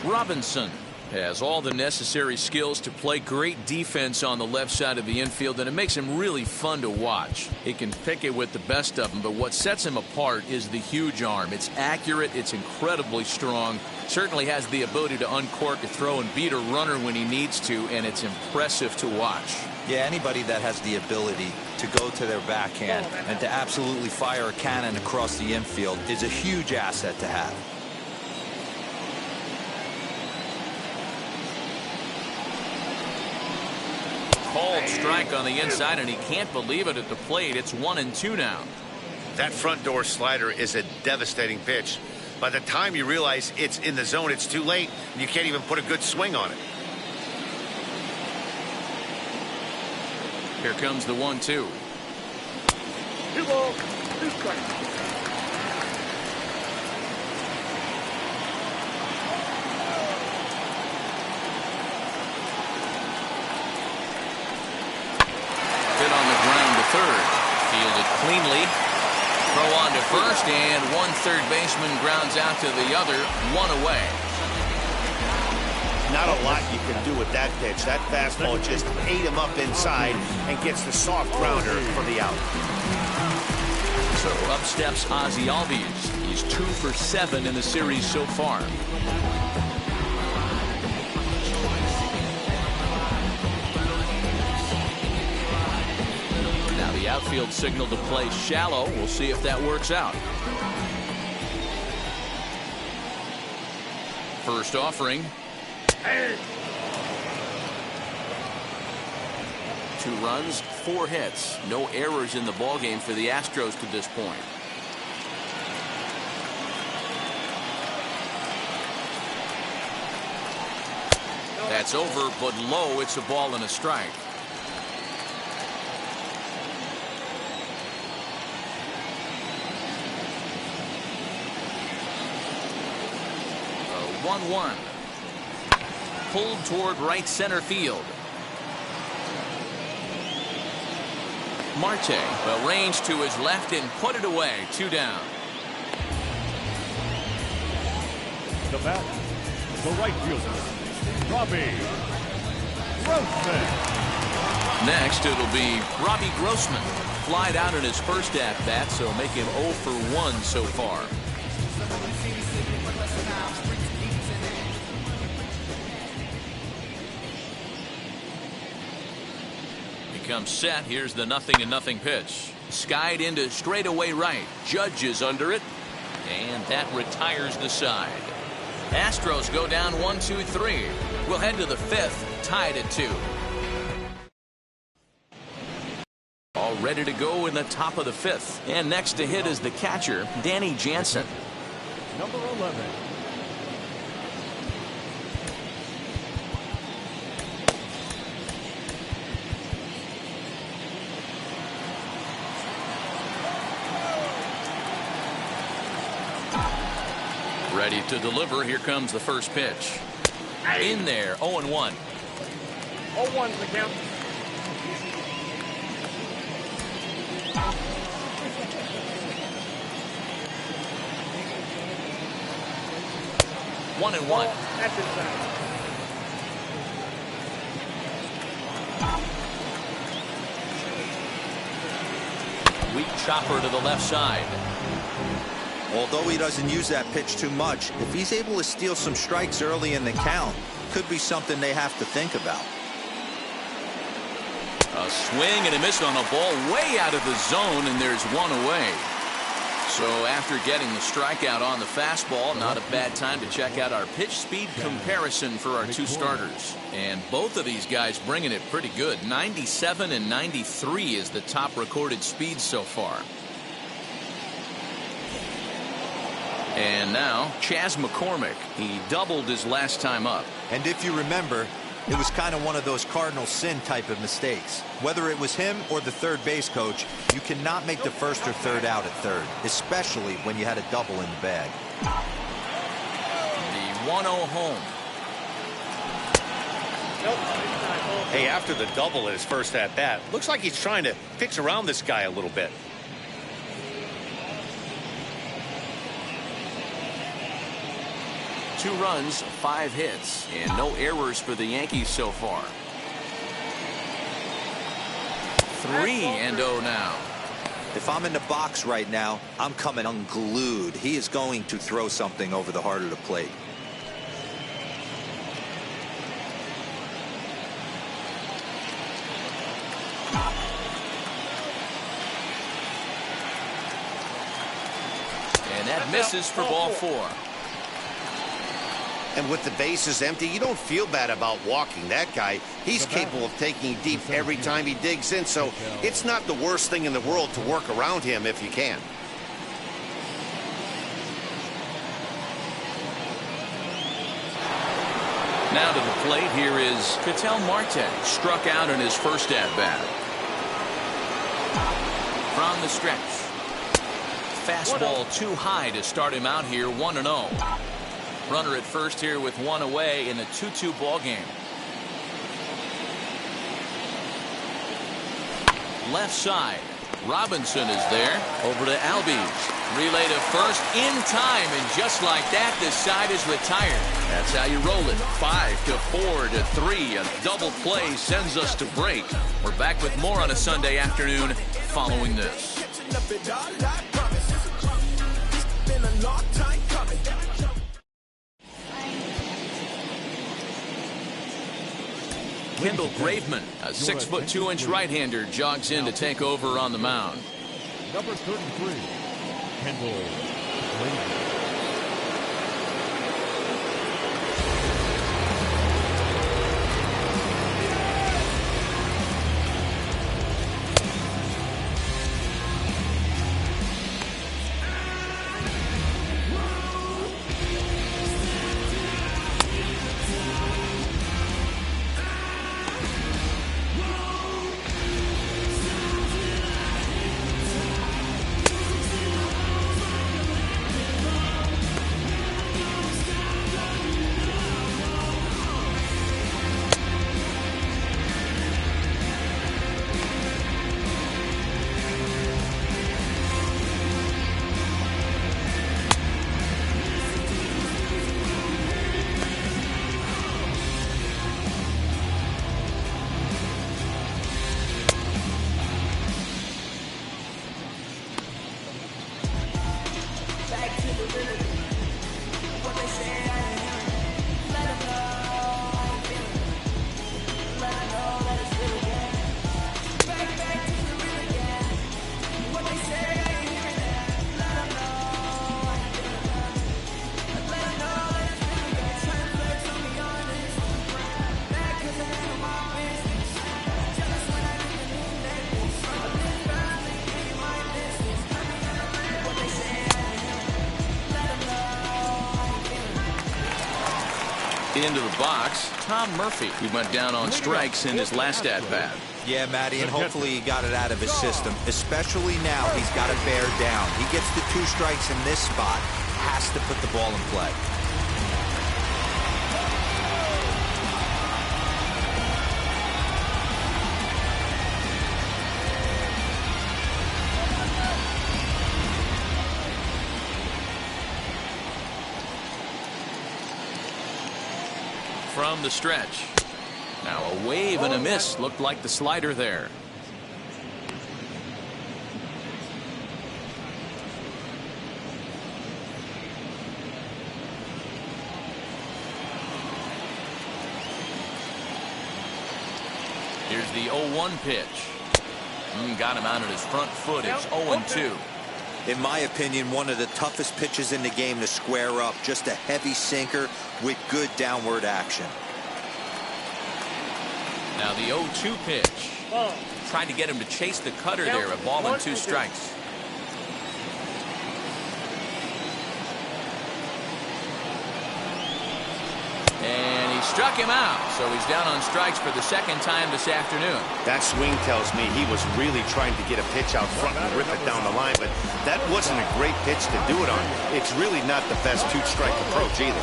Robinson has all the necessary skills to play great defense on the left side of the infield, and it makes him really fun to watch. He can pick it with the best of them, but what sets him apart is the huge arm. It's accurate, it's incredibly strong, certainly has the ability to uncork a throw and beat a runner when he needs to, and it's impressive to watch. Yeah, anybody that has the ability to go to their backhand and to absolutely fire a cannon across the infield is a huge asset to have. Called strike on the inside, and he can't believe it at the plate. It's 1-2 now. That front door slider is a devastating pitch. By the time you realize it's in the zone, it's too late, and you can't even put a good swing on it. Here comes the 1-2. 2 balls, 2 strikes. Hit on the ground to third. Fielded cleanly. Throw on to first, and one third baseman grounds out to the other, 1 away. Not a lot you can do with that pitch. That fastball just ate him up inside and gets the soft grounder for the out. So up steps Ozzie Albies. He's 2 for 7 in the series so far. Now the outfield signal to play shallow. We'll see if that works out. First offering. 2 runs, 4 hits. No errors in the ballgame for the Astros to this point. That's over, but low. It's a ball and a strike. A 1-1. Pulled toward right center field. Marte arranged to his left and put it away. 2 down. The bat, the right fielder, Robbie Grossman. Next, it'll be Robbie Grossman. Flied out in his first at-bat, so make him 0 for 1 so far. Comes set. Here's the 0-0 pitch. Skied into straightaway right. Judge is under it, and that retires the side. Astros go down 1-2-3. We'll head to the 5th, tied at 2. All ready to go in the top of the 5th, and next to hit is the catcher, Danny Jansen. Number 11. Ready to deliver. Here comes the first pitch. In there, 0-1. 0-1's the count. One and one. That's inside. chopper to the left side. Although he doesn't use that pitch too much, if he's able to steal some strikes early in the count, could be something they have to think about. A swing and a miss on a ball way out of the zone, and there's one away. So after getting the strikeout on the fastball, not a bad time to check out our pitch speed comparison for our two starters. And both of these guys bringing it pretty good. 97 and 93 is the top recorded speed so far. And now Chas McCormick. He doubled his last time up. And if you remember, it was kind of one of those cardinal sin type of mistakes. Whether it was him or the third base coach, you cannot make the first or third out at third, especially when you had a double in the bag. The 1-0 home. Hey, after the double at his first at bat, looks like he's trying to pitch around this guy a little bit. Two runs, 5 hits, and no errors for the Yankees so far. 3-0 now. If I'm in the box right now, I'm coming unglued. He is going to throw something over the heart of the plate. And that misses for ball 4. And with the bases empty, you don't feel bad about walking that guy. He's capable of taking deep every time he digs in, so it's not the worst thing in the world to work around him if you can. Now to the plate, here is Ketel Marte. Struck out in his first at-bat. From the stretch. Fastball too high to start him out here, 1-0. Runner at first here with one away in a 2-2 ball game. Left side. Robinson is there. Over to Albies. Relay to first in time, and just like that, this side is retired. That's how you roll it. 5-4-3. A double play sends us to break. We're back with more on a Sunday afternoon following this. Kendall Graveman, a 6'2" right-hander, jogs in to take over on the mound. Number 33, Kendall Graveman. Into the box, Tom Murphy. He went down on strikes in his last at-bat. Yeah, Matty, and hopefully he got it out of his system. Especially now, he's got to bear down. He gets the 2 strikes in this spot, has to put the ball in play. From the stretch. Now a wave and a miss. Looked like the slider there. Here's the 0-1 pitch. Got him out at his front foot. It's 0-2. In my opinion, one of the toughest pitches in the game to square up. Just a heavy sinker with good downward action. Now the 0-2 pitch. Trying to get him to chase the cutter there. A ball and 2 strikes. And he struck him out. So he's down on strikes for the second time this afternoon. That swing tells me he was really trying to get a pitch out front and rip it down the line, but that wasn't a great pitch to do it on. It's really not the best 2-strike approach either.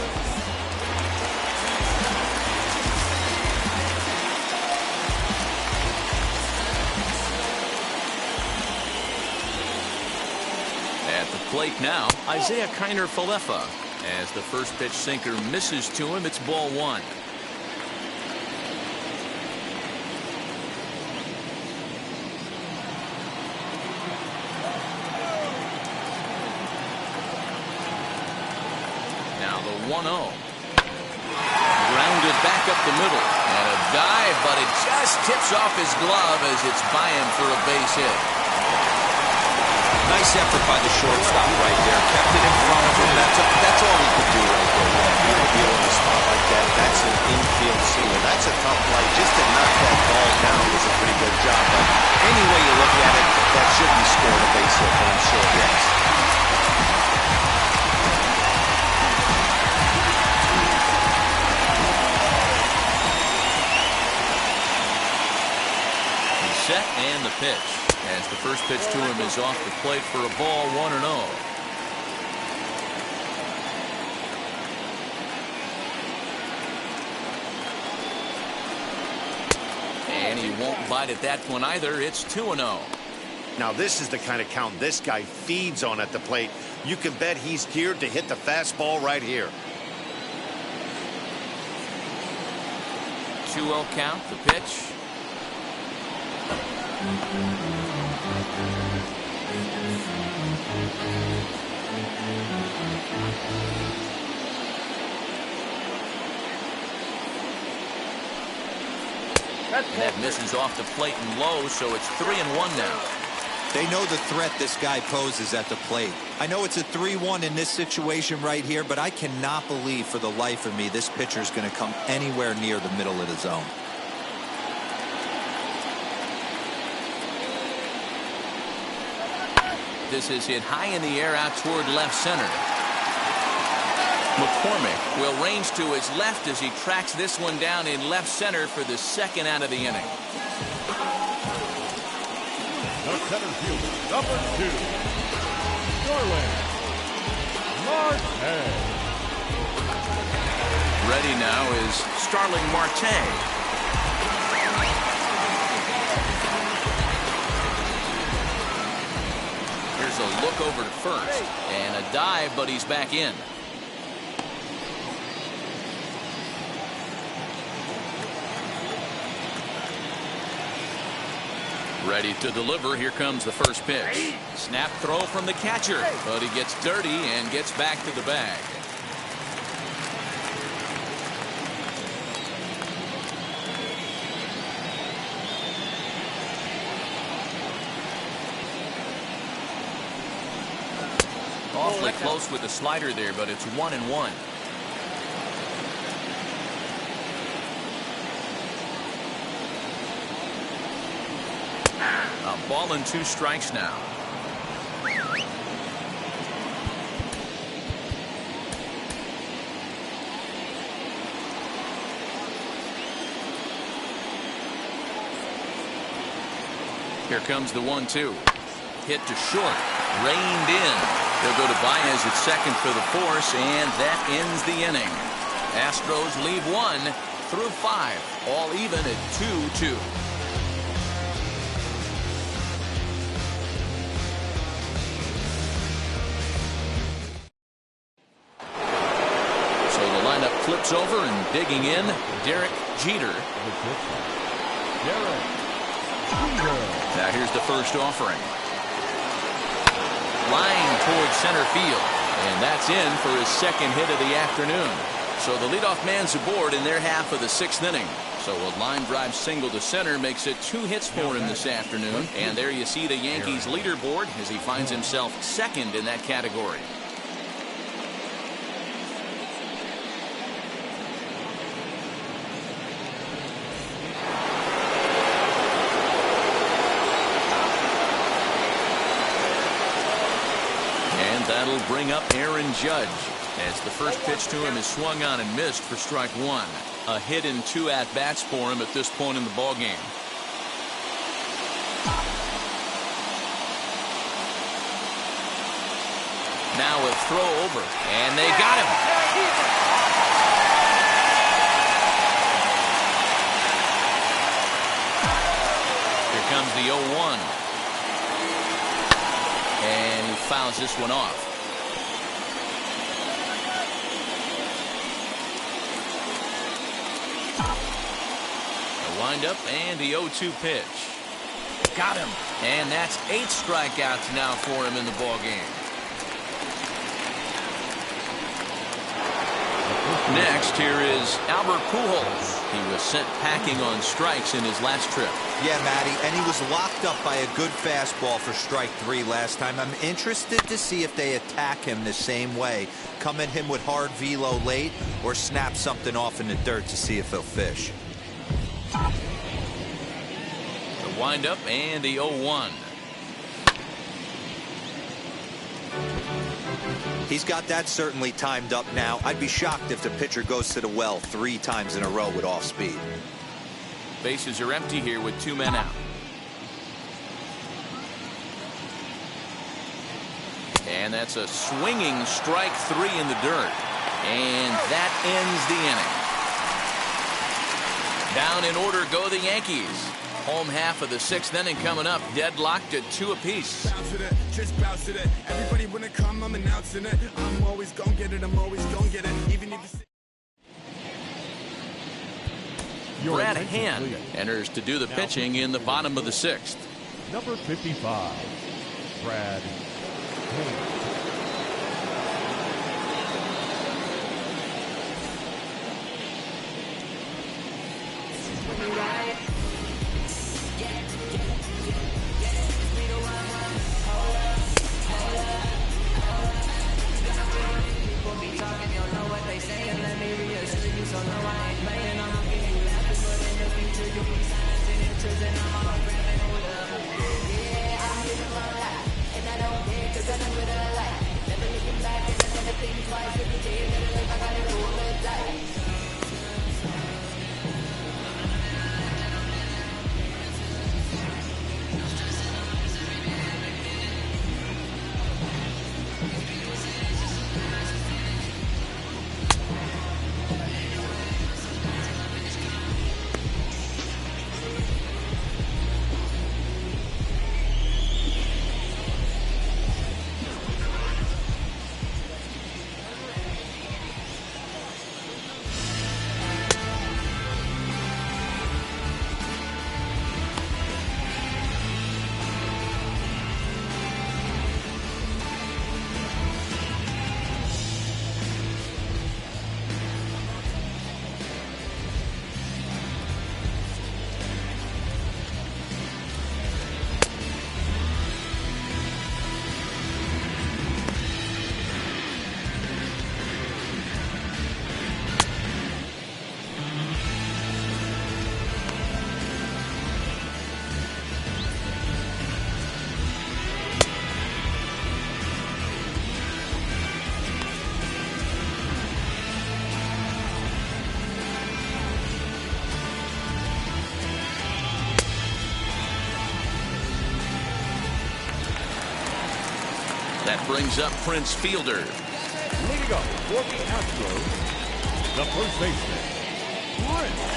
At the plate now, Isaiah Kiner-Falefa. As the first pitch sinker misses to him, it's ball 1. Now the 1-0. Grounded back up the middle. And a dive, but it just tips off his glove as it's by him for a base hit. Nice effort by the shortstop right there. Kept it in front of him. That's all he could do right there. Deal in a spot like that. That's an infield sealer. That's a tough play. Just to knock that ball down was a pretty good job. But any way you look at it, that should be scored a base hit, but I'm sure it is. He's set and the pitch. As the first pitch to him is off the plate for a ball, 1-0. And he won't bite at that one either. It's 2-0. Now this is the kind of count this guy feeds on at the plate. You can bet he's geared to hit the fastball right here. 2-0 count, the pitch. And that misses off the plate and low, so it's 3-1 now. They know the threat this guy poses at the plate. I know it's a 3-1 in this situation right here, but I cannot believe for the life of me this pitcher is going to come anywhere near the middle of the zone. This is hit high in the air out toward left center. McCormick will range to his left as he tracks this one down in left center for the second out of the inning. The center fielder, number 2, Starling Marte. Ready now is Starling Marte. Here's a look over to first and a dive, but he's back in. Ready to deliver. Here comes the first pitch. Snap throw from the catcher, but he gets dirty and gets back to the bag. Awfully close with the slider there, but it's 1-1. A ball and 2 strikes now. Here comes the 1-2. Hit to short. Reined in. They'll go to Baez at second for the force, and that ends the inning. Astros leave 1 through 5, all even at 2-2. So the lineup flips over and digging in, Derek Jeter. Now here's the first offering. Line towards center field, and that's in for his second hit of the afternoon. So the leadoff man's aboard in their half of the 6th inning. So a line drive single to center makes it 2 hits for him this afternoon. And there you see the Yankees leaderboard as he finds himself second in that category. And that'll bring up Aaron Judge, as the first pitch to him is swung on and missed for strike 1. A hit in 2 at-bats for him at this point in the ballgame. Now a throw over, and they got him. Here comes the 0-1. And he fouls this one off. Wind up and the 0-2 pitch. Got him. And that's 8 strikeouts now for him in the ball game. Next, here is Albert Pujols. He was sent packing on strikes in his last trip. Yeah, Matty, and he was locked up by a good fastball for strike 3 last time. I'm interested to see if they attack him the same way. Come at him with hard velo late or snap something off in the dirt to see if he'll fish. The windup and the 0-1. He's got that certainly timed up now. I'd be shocked if the pitcher goes to the well 3 times in a row with off speed. Bases are empty here with 2 men out. And that's a swinging strike 3 in the dirt. And that ends the inning. Down in order go the Yankees. Home half of the 6th inning coming up, deadlocked at 2 apiece. Just bounce it. Everybody wanna come, I'm announcing it. I'm always gonna get it, I'm always gonna get it. Even if Brad Hand enters to do the pitching in the bottom of the 6th. Number 55, Brad Hand. That brings up Prince Fielder. Leading up for the Astros, the first baseman, Prince Fielder.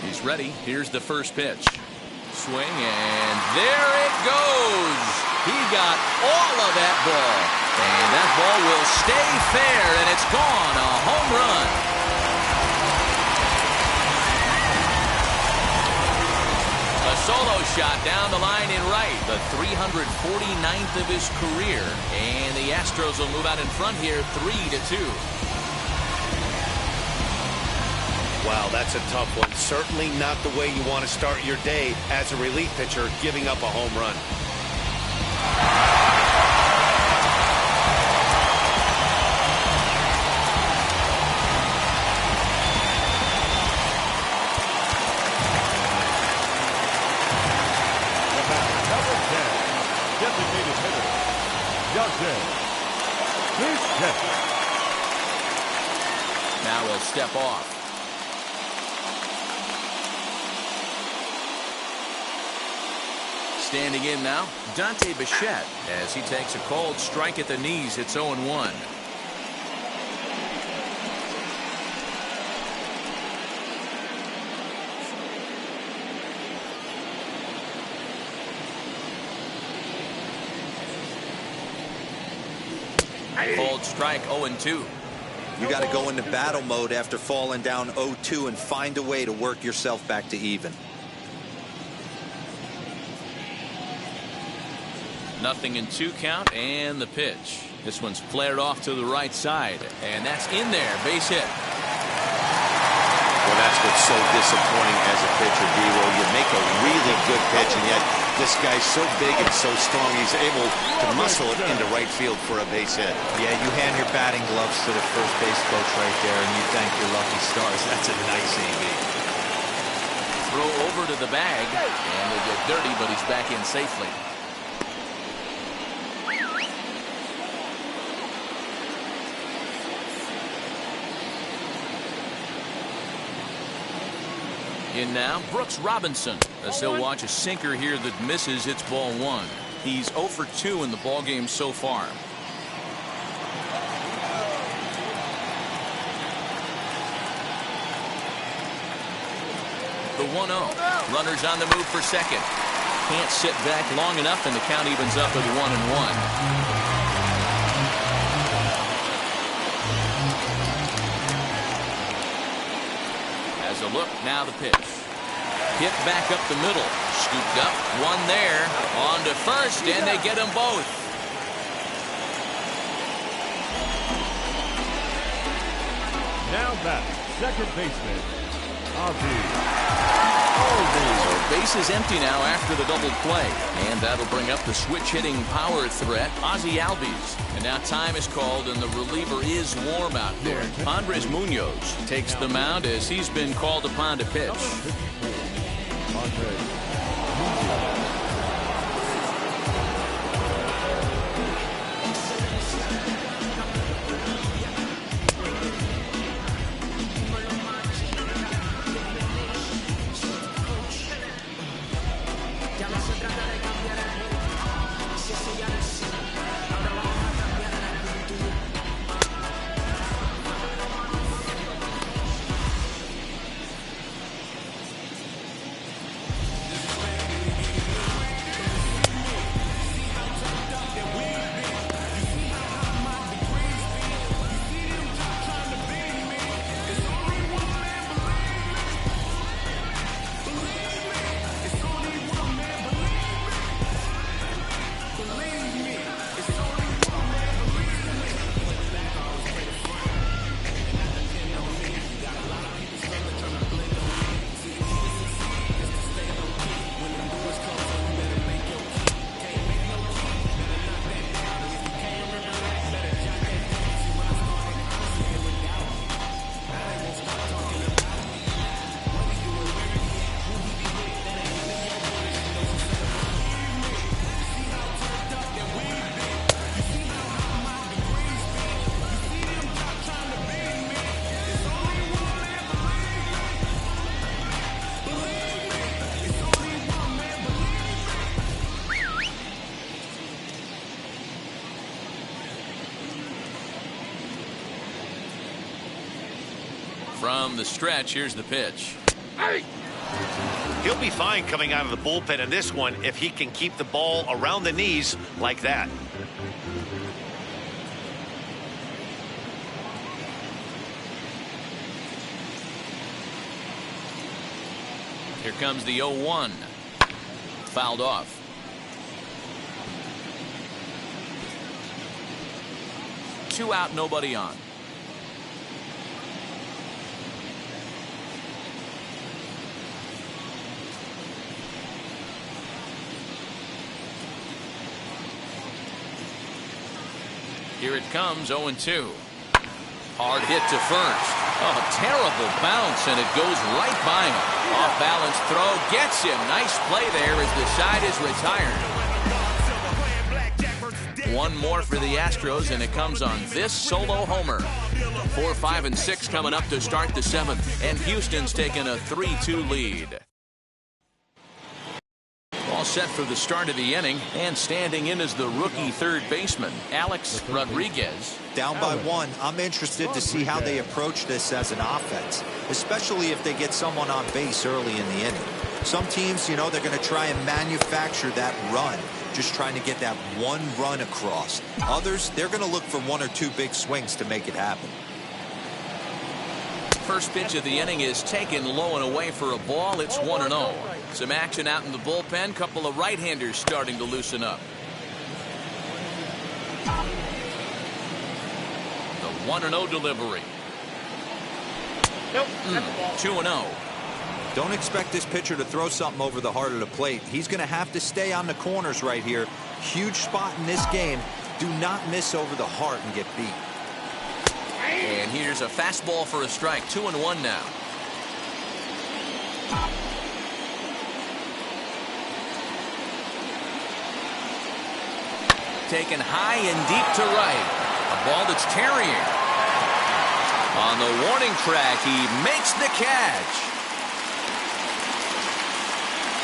He's ready. Here's the first pitch. Swing, and there it goes. He got all of that ball. And that ball will stay fair, and it's gone. A home run. A solo shot down the line in right. The 349th of his career. And the Astros will move out in front here 3-2. Wow, that's a tough one. Certainly not the way you want to start your day as a relief pitcher, giving up a home run. Designated hitter, Now he'll step off. Standing in now, Dante Bichette, as he takes a cold strike at the knees. It's 0-1. Cold strike, 0-2. You got to go into battle mode after falling down 0-2 and find a way to work yourself back to even. Nothing in 2 count, and the pitch. This one's flared off to the right side, and that's in there. Base hit. Well, that's what's so disappointing as a pitcher, D-Roll. You make a really good pitch, and yet this guy's so big and so strong, he's able to muscle it into right field for a base hit. Yeah, you hand your batting gloves to the first base coach right there, and you thank your lucky stars. That's a nice AB. Throw over to the bag, and they get dirty, but he's back in safely. In now, Brooks Robinson, as he'll watch a sinker here that misses. It's ball 1. He's 0 for 2 in the ballgame so far. The 1-0. Runners on the move for second. Can't sit back long enough, and the count evens up at 1-1. A look, now the pitch. Hit back up the middle. Scooped up, one there. On to first, and they get them both. Now back, second baseman, So base is empty now after the double play. And that'll bring up the switch-hitting power threat, Ozzie Albies. And now time is called, and the reliever is warm out there. Andres Munoz takes the mound as he's been called upon to pitch. From the stretch, here's the pitch. He'll be fine coming out of the bullpen in this one if he can keep the ball around the knees like that. Here comes the 0-1. Fouled off. Two out, nobody on. Here it comes, 0-2. Hard hit to first. Oh, terrible bounce, and it goes right by him. Off balance throw, gets him. Nice play there as the side is retired. One more for the Astros, and it comes on this solo homer. 4, 5, and 6 coming up to start the 7th, and Houston's taking a 3-2 lead. All set for the start of the inning, and standing in is the rookie third baseman, Alex Rodriguez. Down by 1, I'm interested to see how they approach this as an offense, especially if they get someone on base early in the inning. Some teams, you know, they're going to try and manufacture that run, just trying to get that one run across. Others, they're going to look for 1 or 2 big swings to make it happen. First pitch of the inning is taken low and away for a ball. It's 1-0. Some action out in the bullpen. Couple of right-handers starting to loosen up. The 1-0 delivery. Nope. 2-0. Don't expect this pitcher to throw something over the heart of the plate. He's going to have to stay on the corners right here. Huge spot in this game. Do not miss over the heart and get beat. And here's a fastball for a strike. 2-1 now. Taken high and deep to right. A ball that's tarrying. On the warning track, he makes the catch.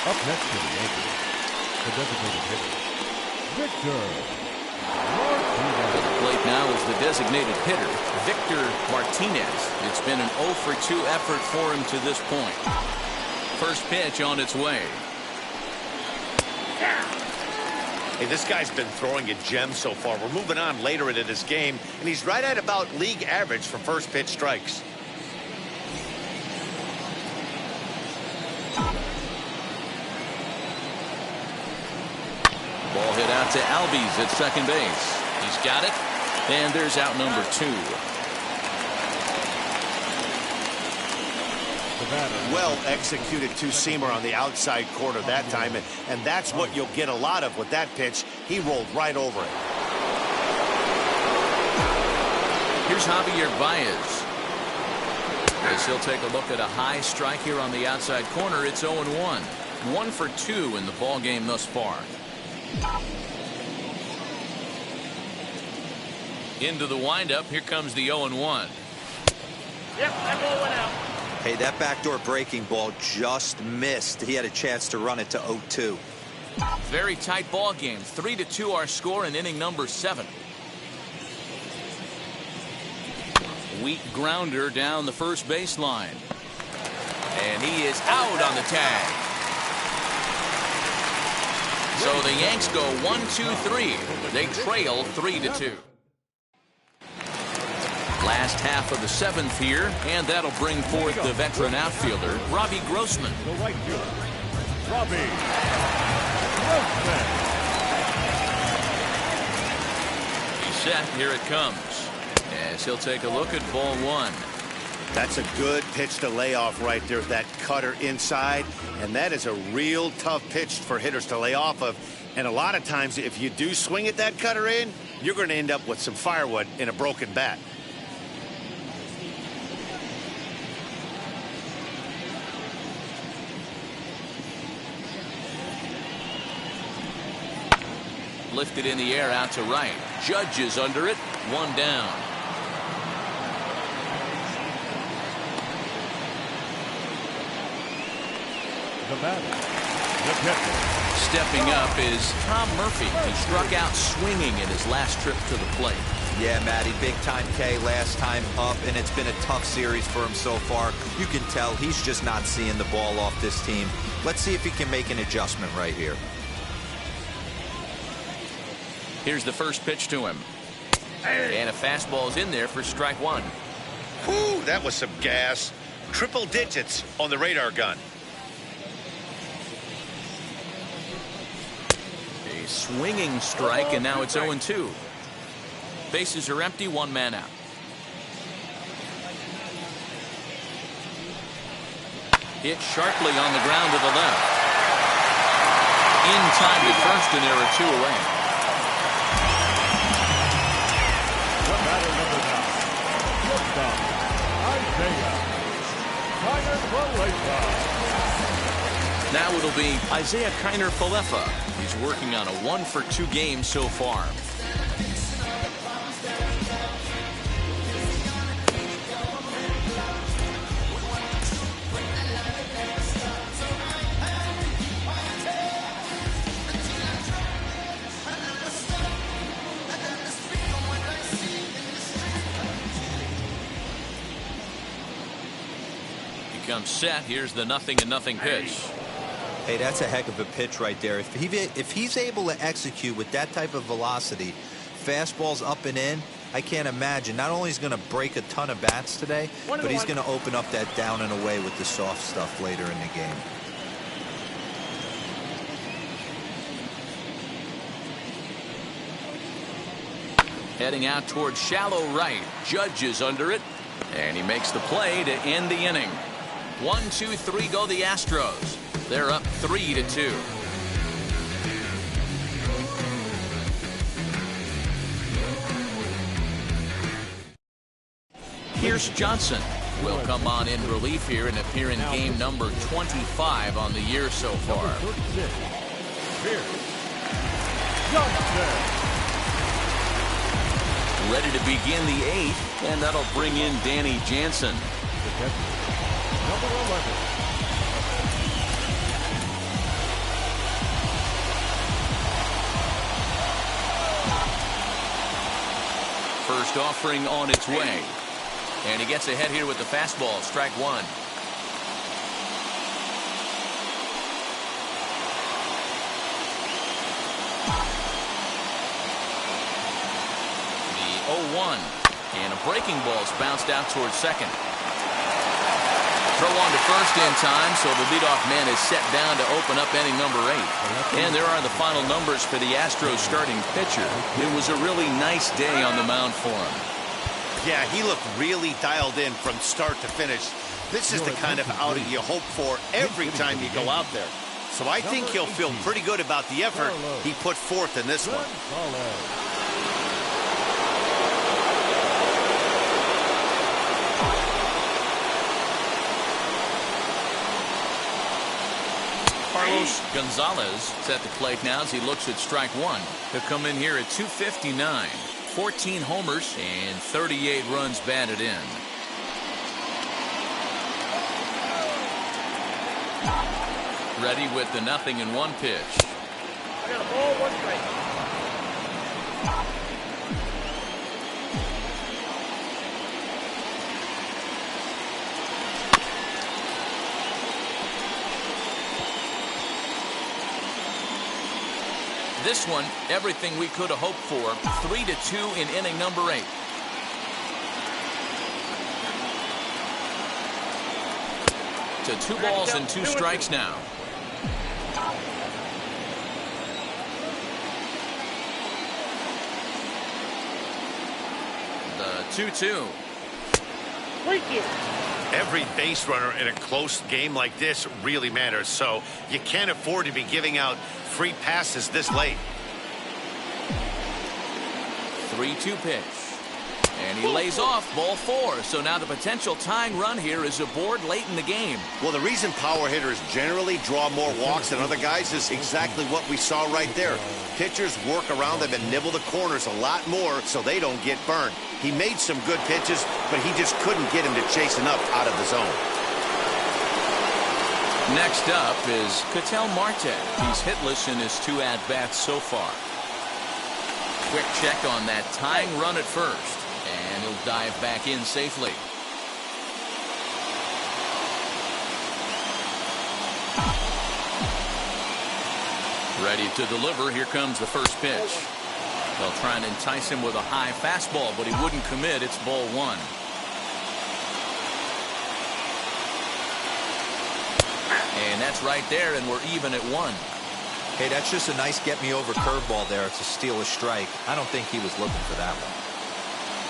Up next to the Yankees, the designated hitter, Victor Martinez. To the plate now is the designated hitter, Victor Martinez. It's been an 0-for-2 effort for him to this point. First pitch on its way. Hey, this guy's been throwing a gem so far. We're moving on later into this game, and he's right at about league average for first pitch strikes. Ball hit out to Albies at second base. He's got it, and there's out number 2. Well executed two-seamer on the outside corner that time, and that's what you'll get a lot of with that pitch. He rolled right over it. Here's Javier Baez. As he'll take a look at a high strike here on the outside corner. It's 0-1. 1 for 2 in the ball game thus far. Into the windup. Here comes the 0-1. Yep, that ball went out. Hey, that backdoor breaking ball just missed. He had a chance to run it to 0-2. Very tight ball game. 3-2 our score in inning number 7. Weak grounder down the first baseline. And he is out on the tag. So the Yanks go 1-2-3. They trail 3-2. Last half of the 7th here, and that'll bring forth the veteran outfielder, Robbie Grossman. The right fielder, Robbie Grossman. He's set. Here it comes. As he'll take a look at ball 1. That's a good pitch to lay off right there, that cutter inside, and that is a real tough pitch for hitters to lay off of. And a lot of times, if you do swing at that cutter in, you're going to end up with some firewood in a broken bat. Lifted in the air out to right. Judge is under it. 1 down. The batter, the catcher. Stepping up is Tom Murphy, who struck out swinging in his last trip to the plate. Yeah, Matty, big-time K last time up, and it's been a tough series for him so far. You can tell he's just not seeing the ball off this team. Let's see if he can make an adjustment right here. Here's the first pitch to him. And a fastball's in there for strike one. Whew, that was some gas. Triple digits on the radar gun. A swinging strike, and now it's 0-2. Bases are empty, one man out. Hit sharply on the ground to the left. In time to first, and there are two away. The batter number 9, shortstop, Isaiah Kiner-Falefa. Now it'll be Isaiah Kiner-Falefa. He's working on a 1-for-2 game so far. Comes set. Here's the 0-0 pitch. Hey, that's a heck of a pitch right there. If he's able to execute with that type of velocity, fastballs up and in, I can't imagine. Not only is he going to break a ton of bats today, but he's going to open up that down and away with the soft stuff later in the game. Heading out towards shallow right. Judge is under it, and he makes the play to end the inning. 1, 2, 3 go the Astros. They're up 3-2. Pierce Johnson will come on in relief here and appear in game number 25 on the year so far. Pierce Johnson. Ready to begin the 8th, and that'll bring in Danny Jansen. Number 11. First offering on its way. And he gets ahead here with the fastball. Strike one. The 0-1. And a breaking ball's bounced out towards second. Throw on to first in time, so the leadoff man is set down to open up inning number 8. And there are the final numbers for the Astros starting pitcher. It was a really nice day on the mound for him. Yeah, he looked really dialed in from start to finish. This is the kind of outing you hope for every time you go out there. So I think he'll feel pretty good about the effort he put forth in this one. Carlos Gonzalez is at the plate now as he looks at strike one. He'll come in here at 259. 14 homers and 38 runs batted in. Ready with the 0-1 pitch. I got a ball, 1 strike. This one, everything we could have hoped for. 3-2 in inning number 8. To 2 balls and 2 strikes now. The 2-2. Every base runner in a close game like this really matters, so you can't afford to be giving out free passes this late. 3-2 pitch. And he lays off ball 4. So now the potential tying run here is aboard late in the game. Well, the reason power hitters generally draw more walks than other guys is exactly what we saw right there. Pitchers work around them and nibble the corners a lot more so they don't get burned. He made some good pitches, but he just couldn't get him to chase enough out of the zone. Next up is Ketel Marte. He's hitless in his 2 at-bats so far. Quick check on that tying run at first. And he'll dive back in safely. Ready to deliver. Here comes the first pitch. They'll try and entice him with a high fastball, but he wouldn't commit. It's ball one. And that's right there, and we're even at one. Hey, that's just a nice get-me-over curveball there. It's a steal a strike. I don't think he was looking for that one.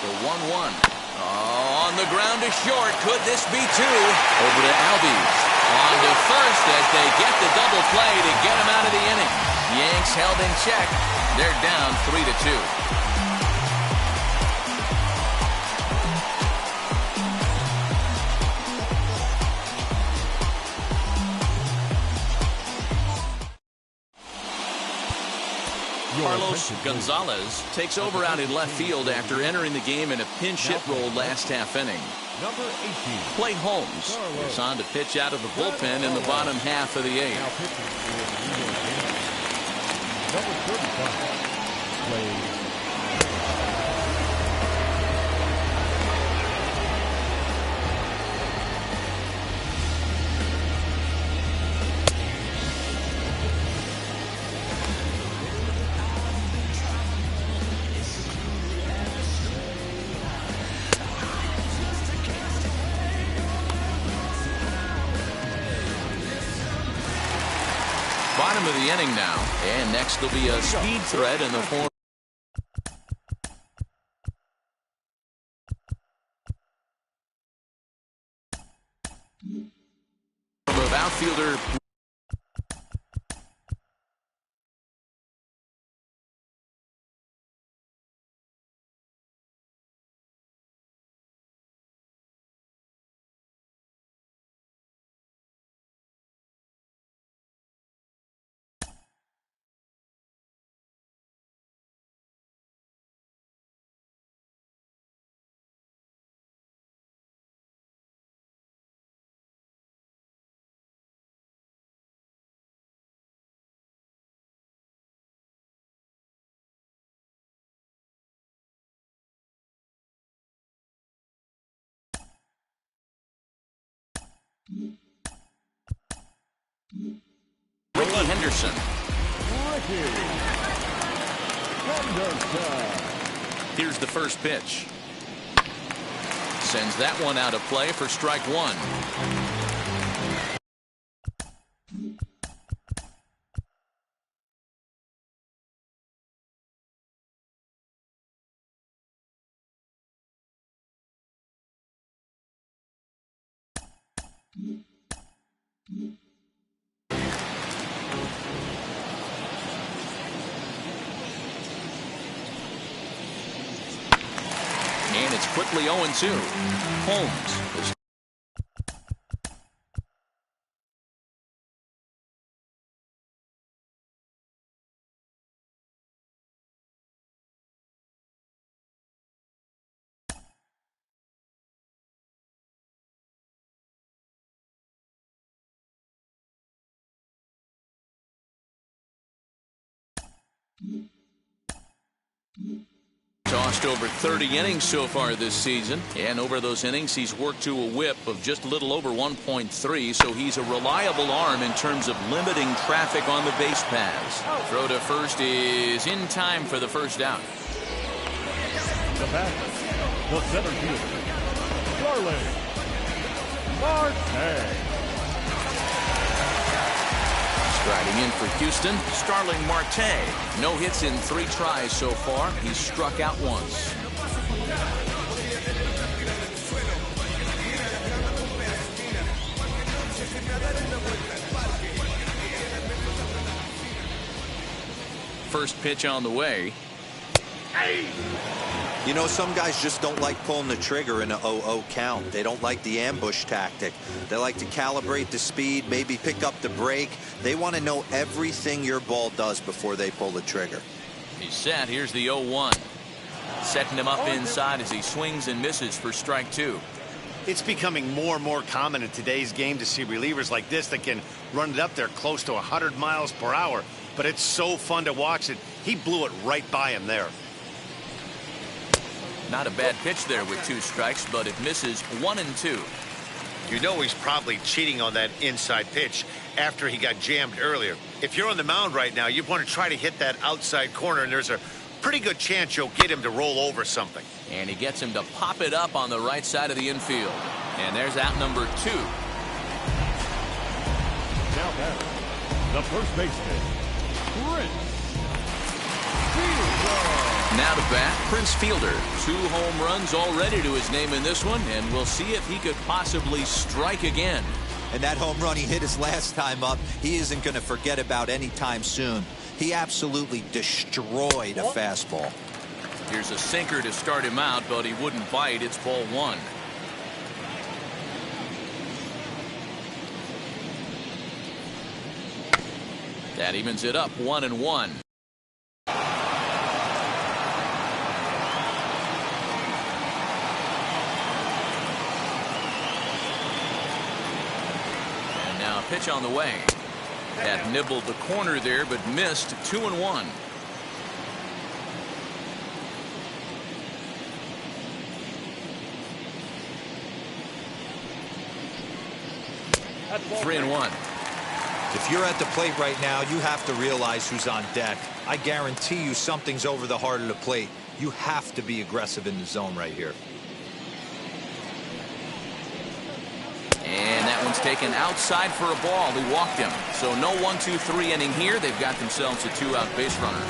The 1-1. Oh, on the ground to short. Could this be two? Over to Albies. On to first as they get the double play to get him out of the inning. Yanks held in check. They're down 3-2. Carlos Gonzalez takes over out in left field after entering the game in a pinch hit role last half inning. Number 18. Clay Holmes is on to pitch out of the bullpen in the bottom half of the eighth. Number 35. Clay. Bottom of the inning now, and next will be a speed threat in the form of outfielder Ricky Henderson. Here's the first pitch. Sends that one out of play for strike one. And it's quickly 0-2. Holmes is tossed over 30 innings so far this season, and over those innings he's worked to a whip of just a little over 1.3, so he's a reliable arm in terms of limiting traffic on the base paths. Throw to first is in time for the first out. The batter, the center fielder, Starling Marte. Striding in for Houston, Starling Marte. No hits in 3 tries so far. He's struck out once. First pitch on the way. You know, some guys just don't like pulling the trigger in a 0-0 count. They don't like the ambush tactic. They like to calibrate the speed, maybe pick up the brake. They want to know everything your ball does before they pull the trigger. He's set. Here's the 0-1. Setting him up inside as he swings and misses for strike two. It's becoming more and more common in today's game to see relievers like this that can run it up there close to 100 miles per hour. But it's so fun to watch it. He blew it right by him there. Not a bad pitch there with 2 strikes, but it misses 1 and 2. You know he's probably cheating on that inside pitch after he got jammed earlier. If you're on the mound right now, you want to try to hit that outside corner, and there's a pretty good chance you'll get him to roll over something. And he gets him to pop it up on the right side of the infield. And there's out number 2. Now batting, the first baseman, Prince Fielder. Now to bat, Prince Fielder. 2 home runs already to his name in this one, and we'll see if he could possibly strike again. And that home run he hit his last time up, he isn't going to forget about any time soon. He absolutely destroyed a fastball. Here's a sinker to start him out, but he wouldn't bite. It's ball 1. That evens it up 1 and 1. And now a pitch on the way. That nibbled the corner there, but missed. 2 and 1. That's 3 and 1. If you're at the plate right now, you have to realize who's on deck. I guarantee you something's over the heart of the plate. You have to be aggressive in the zone right here. And that one's taken outside for a ball. He walked him. So no 1-2-3 inning here. They've got themselves a 2-out base runner.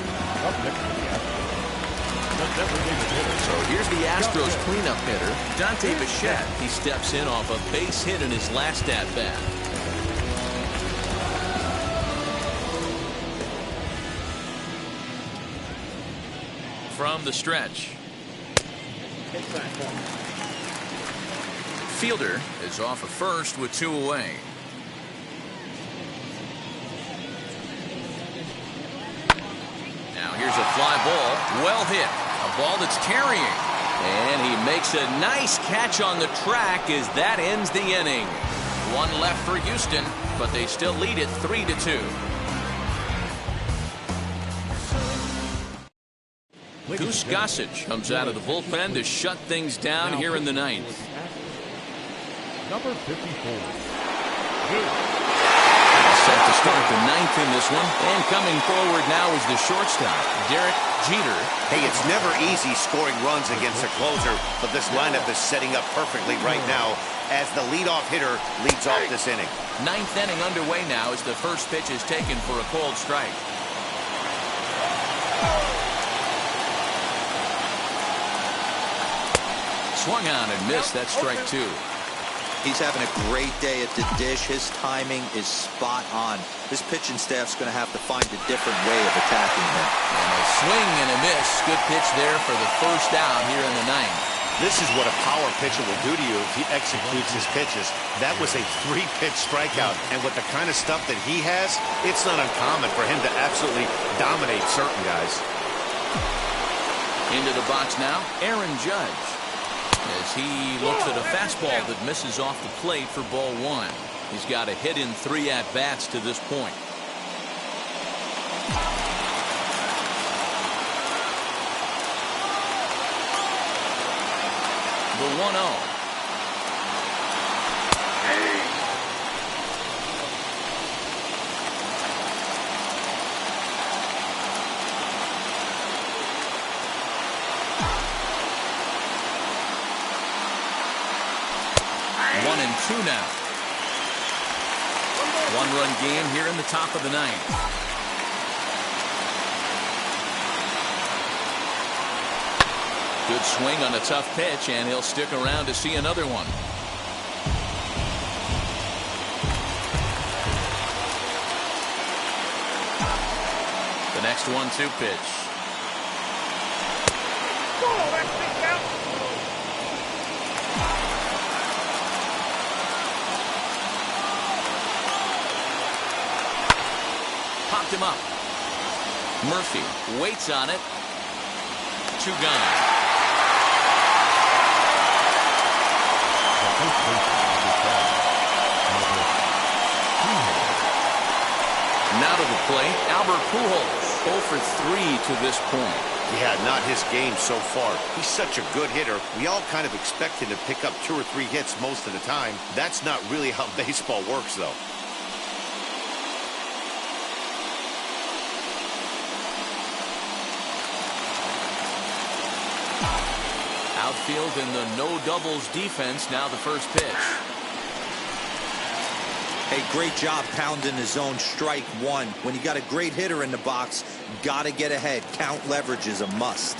So here's the Astros cleanup hitter, Dante Bichette. He steps in off a base hit in his last at-bat. From the stretch. Fielder is off of first with 2 away. Now here's a fly ball. Well hit. A ball that's carrying. And he makes a nice catch on the track as that ends the inning. 1 left for Houston, but they still lead it 3-2. Goose Gossage comes out of the bullpen to shut things down here in the 9th. Number 54. Set to start the 9th in this one. And coming forward now is the shortstop, Derek Jeter. Hey, it's never easy scoring runs against a closer, but this lineup is setting up perfectly right now as the leadoff hitter leads off this inning. 9th inning underway now as the first pitch is taken for a cold strike. Swung on and missed. That's strike 2. He's having a great day at the dish. His timing is spot on. His pitching staff's going to have to find a different way of attacking him. And a swing and a miss. Good pitch there for the first out here in the 9th. This is what a power pitcher will do to you if he executes his pitches. That was a 3-pitch strikeout. And with the kind of stuff that he has, it's not uncommon for him to absolutely dominate certain guys. Into the box now, Aaron Judge. As he looks at a fastball that misses off the plate for ball 1. He's got a hit in 3 at-bats to this point. The 1-0. One and 2 now. 1-run game here in the top of the 9th. Good swing on a tough pitch, and he'll stick around to see another one. The next 1-2 pitch. Oh, that's big count. Popped him up. Murphy waits on it. 2 gone. Now to the plate, Albert Pujols, 0 for 3 to this point. Yeah, not his game so far. He's such a good hitter. We all kind of expect him to pick up 2 or 3 hits most of the time. That's not really how baseball works, though. Outfield in the no doubles defense. Now the first pitch. Hey, great job pounding his zone. Strike one. When you got a great hitter in the box, gotta get ahead. Count leverage is a must.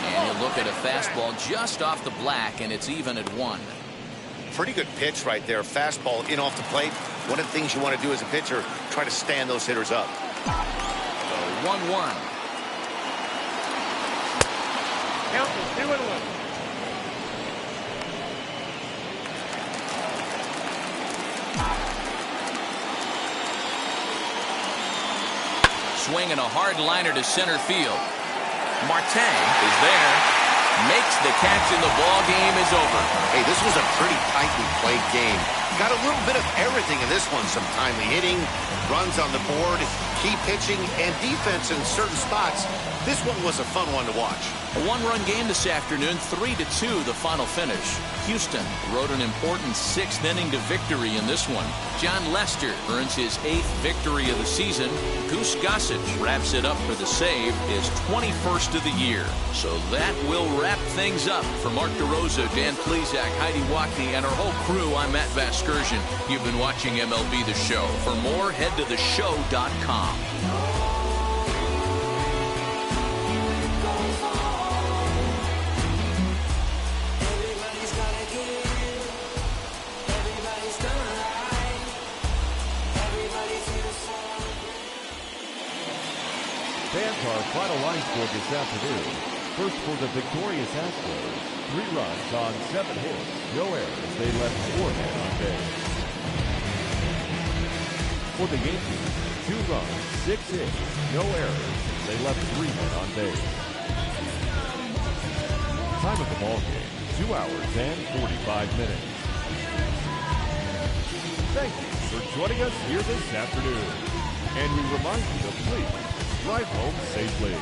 And you look at a fastball just off the black, and it's even at 1. Pretty good pitch right there. Fastball in off the plate. One of the things you want to do as a pitcher, try to stand those hitters up. 1-1. Count is 2-1. Swinging a hard liner to center field. Marte is there. Makes the catch, and the ball game is over. Hey, this was a pretty tightly played game. Got a little bit of everything in this one. Some timely hitting, runs on the board, key pitching, and defense in certain spots. This one was a fun one to watch. A 1-run game this afternoon, 3-2 the final finish. Houston rode an important 6th inning to victory in this one. John Lester earns his 8th victory of the season. Goose Gossage wraps it up for the save, his 21st of the year. So that will wrap things up. For Mark DeRosa, Dan Plesac, Heidi Wackney, and our whole crew, I'm Matt Vasgersian. You've been watching MLB The Show. For more, head to theshow.com. Fans, our final line score this afternoon. First for the victorious Astros, 3 runs on 7 hits, no errors. They left 4 men on base. For the Yankees, 2 runs, 6 hits, no errors. They left 3 men on base. Time of the ball game, 2 hours and 45 minutes. Thank you for joining us here this afternoon. And we remind you to please drive home safely.